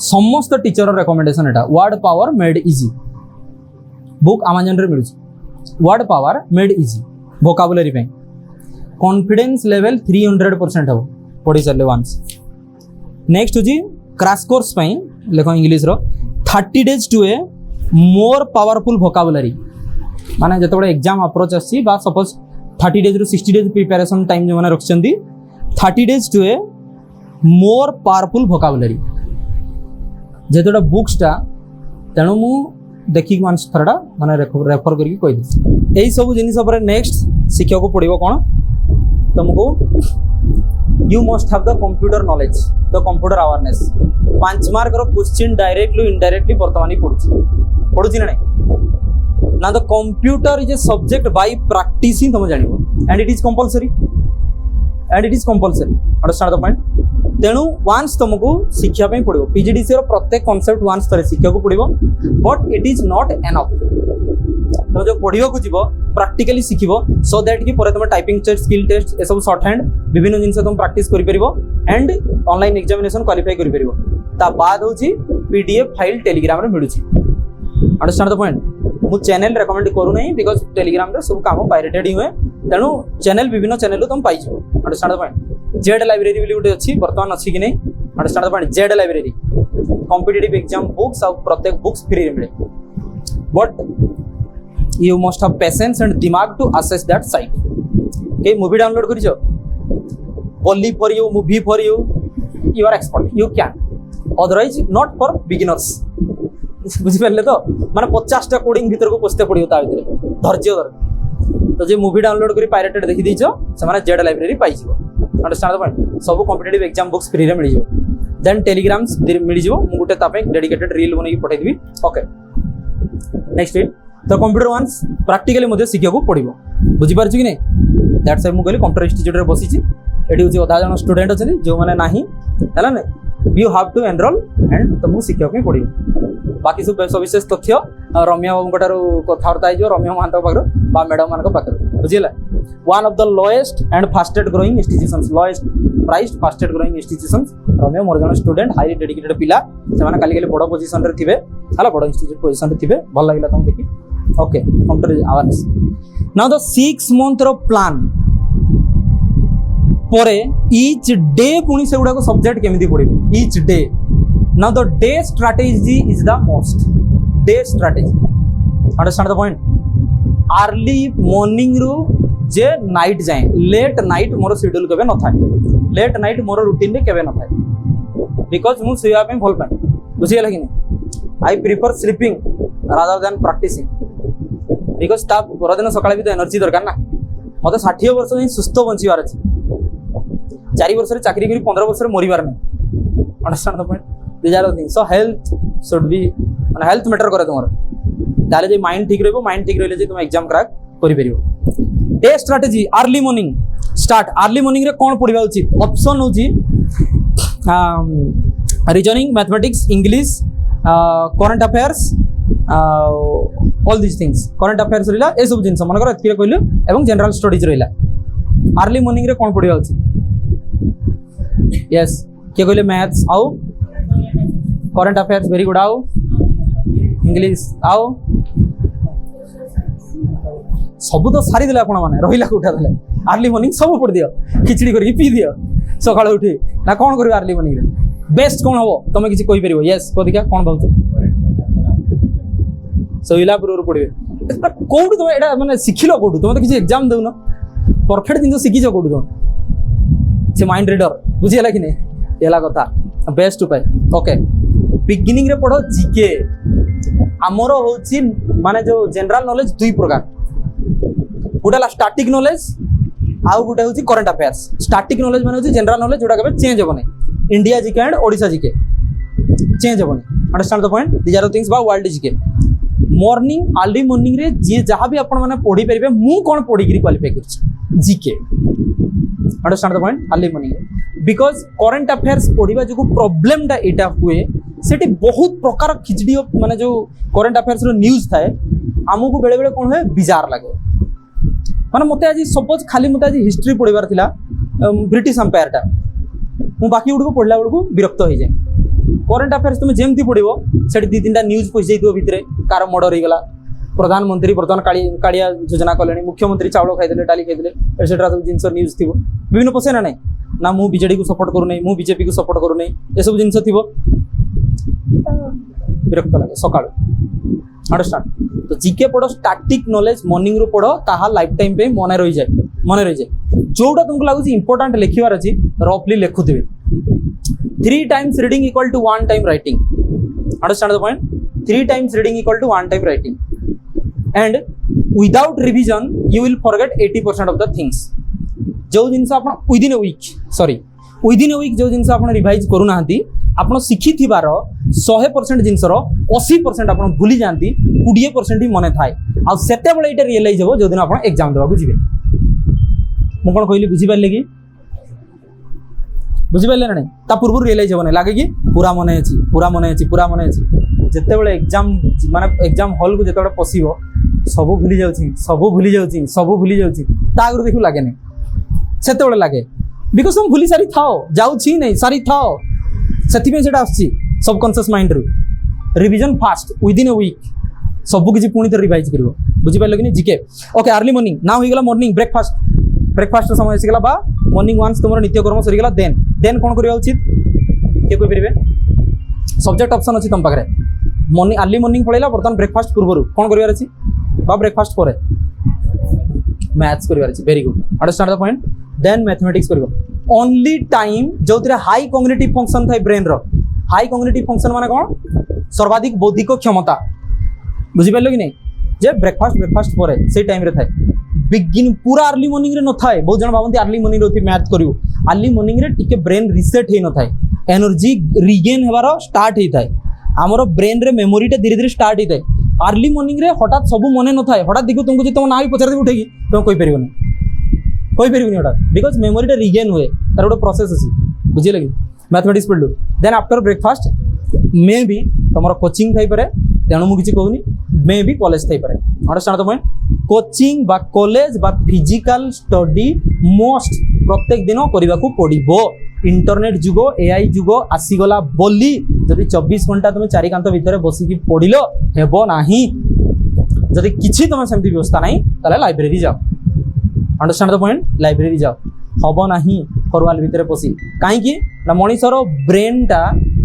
समस्त टीचर रेकमेंडेशन एटा word power made easy book Amazon रे मिलु word power made easy vocabulary पे कॉन्फिडेंस लेवल 300% हो पढ़ी चले वंस नेक्स्ट हो जी क्रैश कोर्स पे लेखो इंग्लिश रो 30 days to a more powerful vocabulary माने जतबे एग्जाम अप्रोच आसी बा सपोज 30 days रु 60 days प्रिपरेशन टाइम जो माने रखछंदी 30 days to a more powerful vocabulary जेतोटा बुक्स टा तेणु मु देखि वंस थरडा माने रेफर करके कहि दे एई सब जिनिस पर नेक्स्ट शिक्षा को पड़िबो कोन तुमको you must have the computer knowledge the computer awareness 5 mark रो क्वेश्चन डायरेक्टली इनडायरेक्टली वर्तमान पढुची ना the computer is a subject by practicing तुम जानिबो and it is compulsory understand the point तेणु वंस तुमको शिक्षा पे पड़ो पीजीडीसी रो प्रत्येक कांसेप्ट वंस थरे शिक्षा को पड़ो but it is not enough तुम जो पढ़िया को जीव प्रैक्टिकली शिखिबो सो दैट कि तुम टाइपिंग टेस्ट स्किल टेस्ट ए सब शॉर्ट हैंड विभिन्न जिनस तुम प्रैक्टिस करि परिबो एंड ऑनलाइन एग्जामिनेशन क्वालिफाई करि परिबो ता बाद होची पीडीएफ फाइल टेलीग्राम रे मिलुची अंडरस्टैंड द पॉइंट मु चैनल रेकमेंड करू नहीं बिकॉज़ टेलीग्राम रे सब काम पायरेटेड ही हुए तेणु चैनल विभिन्न चैनल तुम पाई जो understand the point Z library बोली गोटे अछि वर्तमान अछि कि नहीं understand the point Z library competitive exam books और प्रत्येक बुक्स फ्री रे मिले but you must have patience and dimag to access that site okay movie download kari jo only for you movie for you you are expert you can otherwise not for beginners बुझी परले तो माने 50 टा coding भीतर को paste पड़ियो ता भीतर धैर्य धर तो जे मूवी डाउनलोड करी पायरेटेड देखि दिजो से माने जेड लाइब्रेरी पाई जिवो अंडरस्टैंड द पॉइंट सब कॉम्पिटिटिव एग्जाम बुक्स फ्री रे मिल जिवो देन टेलीग्राम्स मिल जिवो मु गुटे ता पे डेडिकेटेड रील बनै की पठाई दिबी ओके नेक्स्ट तो कंप्यूटर वंस प्रैक्टिकली मध्य शिक्षा को पड़ो बुझी पारछु कि नहीं दैट्स व्हाई मु कहली कंप्यूटर इंस्टीट्यूट रे बसिछि एठी होछि अधा जन स्टूडेंट अछन जो माने नाही हला ने you have to enroll and तुमको शिक्षा को पड़ो बाकी सब सविशेष तथ्य रम्या बाबू कटारो कथार्ता आइ जो रम्या महांत पाखर बा मैडम मान पाखर बुझिला one of the lowest and fastest growing institutions lowest priced fastest growing institutions रम्या मोर जन स्टूडेंट हाईली डेडिकेटेड पिला से माने काली बड़ पोजीशन रे थिबे हला बड़ इंस्टीट्यूट पोजीशन रे थिबे भल लागिला तुम देखि okay computer awareness now the 6 month रो प्लान परे ईच डे पुनी से गुडा को सब्जेक्ट केमिति पढिबो each day now the day strategy is the most day strategy understand the point early morning रू जे नाइट जाए लेट नाइट मोर शेड्यूल केबे न थाए लेट नाइट मोर रूटीन रे केबे न थाए बिकॉज़ मु सोया पे भल पाए बुझिया लागिनी I prefer sleeping rather than practicing because ता परदिन सकाळे भी तो एनर्जी दरकार ना मते 60 वर्ष ही सुस्थ बंचिवार अछि 4 वर्ष रे चाकरी करी 15 वर्ष रे मरिवार नै understand the point these are the things so health should be माने हेल्थ मैटर करे तुमर ताले जे माइंड ठीक रहबो माइंड ठीक रहले जे तुम एग्जाम क्रैक करि परिबो day strategy early morning start early morning रे कोन पढिबा उचित ऑप्शन होची reasoning mathematics English current affairs all this things current affairs रहिला ए सब जिंस मन कर एतके कहलु एवं जनरल स्टडीज रहिला अर्ली मॉर्निंग रे कोन पढिबा उचित यस के कहले मैथ्स आउ करंट अफेयर्स वेरी गुड आउ इंग्लिश आउ सब तो सारी दिला आपण माने रहिला उठा देले अर्ली मॉर्निंग सब पढ दियो खिचड़ी करके पी दियो सकाळ उठी ना कोन करियो अर्ली मॉर्निंग रे बेस्ट कोन हबो तमे किछि कहि परिबो यस कोदिका कोन भाउछ सोइला पुरो पढिबे कोड तुम एडा माने सिखिलो कोड तुम तो किछि एग्जाम देउ न परफेक्ट दिन सिखि जो कोड तुम से माइंड रीडर बुझियला कि नै एला कथा बेस्ट उपाय ओके बिगिनिंग रे पढो जीके हमरो होची माने जो जनरल नॉलेज दुई प्रकार गोटेला स्टैटिक नॉलेज आउ गोटे होची करंट अफेयर्स स्टैटिक नॉलेज माने होची जनरल नॉलेज जोडा केबे चेंज होबो नै India GK and Odisha GK change होबो नै understand the point these are the things बा world GK morning early morning रे जे जहां भी आपण माने पढी परिबे मु कोन पढी गिरी क्वालिफाई करछि GK understand the point early morning because current affairs पढिबा जो प्रॉब्लम टा एटा हुए सेठी बहुत प्रकार खिचडी माने जो करंट अफेयर्स रो न्यूज़ थाए हमकु बेले बेले कोन होय बिजार लागे माने मते आज सपोज खाली मते आज हिस्ट्री पढिबार थिला ब्रिटिश एम्पायर टा मु बाकी उडको पढला उडको विरक्त हो जाय करंट अफेयर्स तुम जेमती पढ़ो से दी तीन न्यूज पशि जाइए भितर कार मर्डर हो गला प्रधानमंत्री बर्तमान कालिया योजना कले मुख्यमंत्री चाउल खाई डाली खाई एटसेट्रा सब जिन न्यूज थी विभिन्न पशे ना ना मु बीजेडी को सपोर्ट करूना मु बीजेपी को सपोर्ट करूना ये सब जिन थी विरक्त लगे सका अंडरस्टांड तो जीके पढ़ स्टैटिक नॉलेज मॉर्निंग रू पढ़ ताहा लाइफ टाइम पे मन रही जाए जोटा तुमको लगुच इंपोर्टेंट लिखिबार अच्छी रफली लिखुवे 3 times reading equal to 1 time writing. Understand the point? 3 times reading equal to 1 time writing. And without revision, you will forget 80% of the things. जो जिनस आप within a week जो जिनस आप रिवाइज करू नाहंती आप शिखी थिबार 100% जिनसर 80% आप भूली जाती 20% ही मन थाए आ सेते बेले एटा रियलाइज हो जो दिन आप एग्जाम देबा बुझिबे मु कोन कहली बुझि पाले कि बुझिपारे ना ता पूर्व रियलाइज होने लगे कि पूरा मन अच्छी जिते बड़े एग्जाम माने एग्जाम हॉल को जिते पशिब सब भूली जाऊँ आगे देखू लगे नहीं से लगे बिकज तुम भूली सारी थाओ जाऊँगी नहीं सारी थाओ से सबकॉन्शियस माइंड रू revision fast within a week सब किसी पुणी थे रिवाइज कर बुझिपारे कि जीके ओके अर्ली मॉर्निंग ना होगा मॉर्निंग ब्रेकफास्ट समय आसीगला बा मॉर्निंग वन्स तुम नित्यकर्म सरीगला देन कौन करवा उचित किए कहीपर सब्जेक्ट ऑप्शन अच्छी तुम पाखे मॉर्निंग अर्ली मॉर्निंग पड़ेगा बर्तमान ब्रेकफास्ट पूर्व कौन करार अच्छी बा ब्रेकफास्ट पर मैथ्स करार अच्छी very good understand the point then mathematics कर ओनली टाइम जो हाई कॉग्निटिव फंक्शन थाए ब्रेन हाई कॉग्निटिव फंक्शन माने कौन सर्वाधिक बौद्धिक क्षमता बुझिपारे कि नहीं जे ब्रेकफास्ट पर से टाइम रे थाए बिगिन पूरा अर्ली मॉर्निंग रे न थाए बहुत जन भावती अर्ली मॉर्निंग रे मैथ करू अर्ली मॉर्निंग रे टिके ब्रेन रिसेट हे न थाए एनर्जी रिगेन हेबार स्टार्ट हे थाए हमरो ब्रेन रे मेमोरी टा धीरे धीरे स्टार्ट हे थाए अर्ली मॉर्निंग रे हठात सब मने न थाए हठात देखो तुमको जे तुम ना भी पचार दे उठेगी तुम कहि परिबनी हठात बिकॉज मेमोरी टा रिगेन हुए तार गोटे प्रोसेस अछि बुझि लगी मैथमेटिक्स पढ़लु then after breakfast may be तुमरो कोचिंग थाई पारे तेणु मु किछि कहूनी मे बी कॉलेज थाई पारे अंडरस्टैंड द पॉइंट कोचिंग बा कॉलेज बा फिजिकल स्टडी मोस्ट प्रत्येक दिन करने को पड़ो इंटरनेट जुग एआई जुग आसीगला बोली जदि 24 घंटा तुम चारि कांत भितर बसिकी पढ़िल हेबो नाही जदि किछि तुम सेमती व्यवस्था नाही ताले लाइब्रेरी जाओ अंडरस्टैंड द पॉइंट लाइब्रेरी जाओ हबो नाही फरवाल भितर पसी काहे कि ना मनीषर ब्रेन टा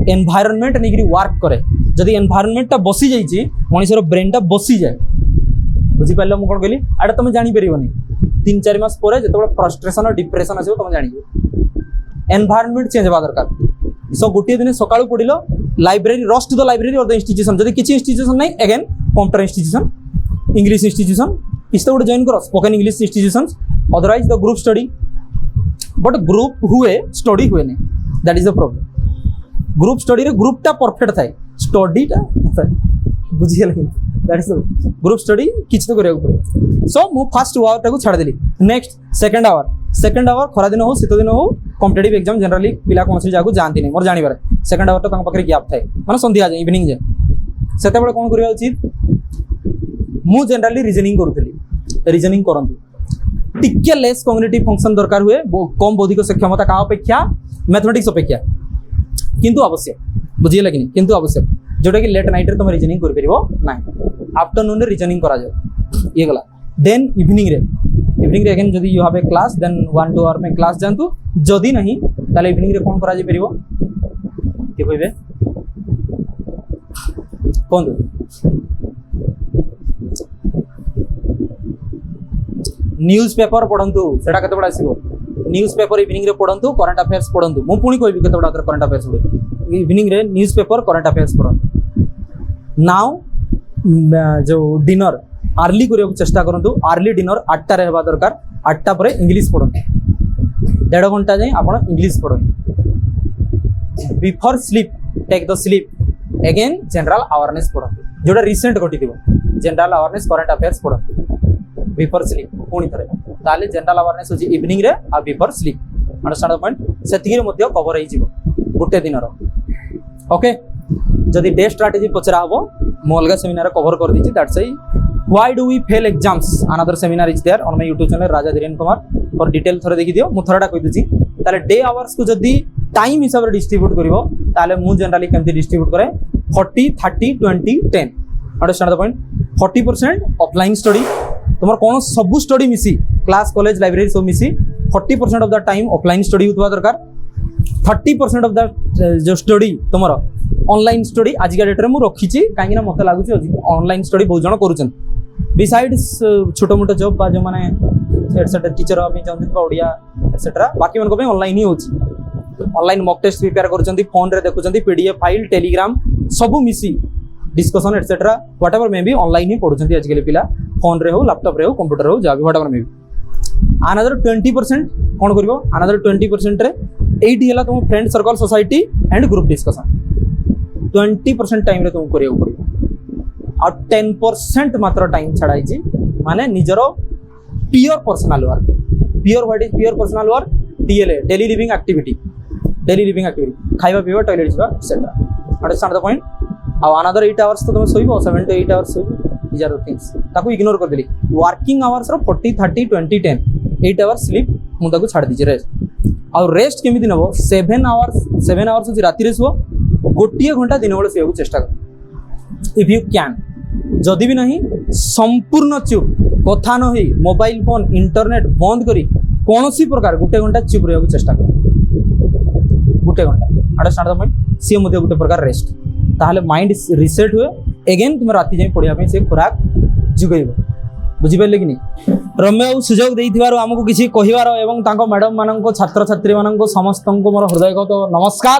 एनवायरनमेंट नेगिरी वर्क करे जदि एनवायरनमेंट टा बसी जाइछि मनीषर ब्रेन टा बसी जाए बुझिपारे मुझे कौन कहली आटा तुम जापर 3-4 मास पर जो फ्रस्ट्रेशन और डिप्रेशन आसो तुम जान एनवायरनमेंट चेंज हवा दरकार सो गोटे दिन सका पढ़ल library rush to the library और द इंस्टीट्यूशन जब किसी इंस्टीट्यूशन नहीं again computer institution English institution किसी गोटे जॉइन कर spoken English institution otherwise the group study but group हुए स्टडी हुए नहीं that is the problem group study रे ग्रुपटा परफेक्ट थाए स्टडीटा बुझिए लगे दैट इज ग्रुप स्टडी किछ तो करिया पड़े सो मु फर्स्ट आवर टाको छाड़ देली नेक्स्ट सेकंड आवर खरा दिन हो शीत दिन हो कॉम्पिटिटिव एग्जाम जनरली पिला कौन सी जागु जानती नहीं मोर जानिबार सेकंड आवर तो तांग पाखरे गैप थाए माने संध्या जाए इवनिंग जाए सेते बेले कोन करिया उचित मु जनरली रीजनिंग करंतु टिके लेस कॉग्निटिव फंक्शन दरकार हुए कम बौद्धिक क्षमता का अपेक्षा मैथमेटिक्स अपेक्षा किंतु आवश्यक बुझिए लगे किंतु आवश्यक जोटा कि लेट नाइट रे तुम रीजनिंग कर परिबो नाही आफ्टरनून रे रीजनिंग करा जाए ये गला देन इवनिंग रे अगेन जदि you have a class then 1-2 hour में क्लास जानतु जदि नहीं ताले इवनिंग रे कोन करा जाय परिबो के कहबे कोन न्यूज़ पेपर पढ़ंतु सेटा कते बडा आसीबो न्यूज़ पेपर इवनिंग रे पढ़ंतु करंट अफेयर्स पढ़ंतु मु पुणी कहबी कते बडा करंट अफेयर्स पढ़े इवनिंग रे न्यूज़ पेपर करंट अफेयर्स पढ़ंतु नाउ जो डिनर अर्ली करने चेष्टा करूँ अर्ली डिनर 8टा रहबा दरकार 8टा पर इंग्लिश पढ़ते 1.5 घंटा जाए आप इंग्लिश पढ़ते before sleep take the sleep again general awareness पढ़ते जोटा रिसेंट घटी जनरल अवेयरनेस करंट अफेयर्स पढ़ते बिफोर स्लीप पुणी थे ताले जनरल अवेयरनेस होची इवनिंग रे आ before sleep understand the point सेतिके मध्य कवर हो जिवो गोटे दिन ओके जदि डे स्ट्रेटजी पचरा हम मु अलग सेमिनार कवर कर दीजिए that's I why do we fail exams another seminar is there on my YouTube channel Raja Dhirendra Kumar और डिटेल थोड़े देखी दियो मु थोड़ा कहि दउची ताले डे आवर्स को जदि टाइम हिसाब रे डिस्ट्रीब्यूट करिवो ताले मु जनरली केमती डिस्ट्रीब्यूट करे 40 30 20 10 understand the point 40% offline study तुमर कोन सब स्टडी मिसी क्लास कॉलेज लाइब्रेरी सब मिसी 40% of the time offline study होतवा दरकार 30% ऑफ द जो स्टडी तुमर ऑनलाइन स्टडी आज का डेट रे मु रखी छी काहे ना मते लागु छी ऑनलाइन स्टडी बहुत जण करूछन बिसाइड्स छोटो मोटो जॉब बा जो माने एटसेट्रा टीचर अभी चाहते ओडिया एटसेट्रा बाकी मन को पे ऑनलाइन ही होची ऑनलाइन मॉक टेस्ट प्रिपेयर करूछंती फोन रे देखुछंती पीडीएफ फाइल टेलीग्राम सब मिसी discussion etcetera whatever may be online ही पढुछंती आज के पिला फोन रे हो लैपटॉप रे हो कंप्यूटर हो जाबी व्हाटएवर मे बी अनदर 20% कोन करबो अनदर 20% रे 80 हला तुम friend circle society and group discussion 20% time रे तुम करियो पड़ियो और 10% मात्र टाइम छड़ाई छी माने निजरो pure personal work pure what is pure personal work DLA daily living activity खाइबा पीबा टॉयलेट ଯିବା एटसेट्रा अंडरस्टैंड द पॉइंट आ अनदर 8 आवर्स तो तुम सोइबो 7 to 8 आवर्स सोइबो दीज आर द थिंग्स ताको इग्नोर कर देली वर्किंग आवर्स रो 40 30 20 10 8 आवर्स स्लीप मु ताको छाड़ दीजे रेस्ट और रेस्ट केमिति नबो 7 आवर्स होची राती रे सो गोटिए घंटा दिन बेले सोइबो चेष्टा कर इफ यू कैन जदि भी नहीं संपूर्ण चुप कथा न होई मोबाइल फोन इंटरनेट बंद करी कोनोसी प्रकार गोटे घंटा चुप रहबो चेष्टा कर गोटे घंटा अंडरस्टैंड द पॉइंट सी मध्ये गोटे प्रकार रेस्ट ताहले माइंड रिसेट हुए अगेन तुम राति जाई पढिया पे से खुराक जुगैबो बुझि पाले कि नहीं रम्य सुजोग देइथिबारो हमकु किछि कहिवारो एवं तांको मैडम माननको छात्र छात्री माननको समस्तनको मोर हृदयगत नमस्कार।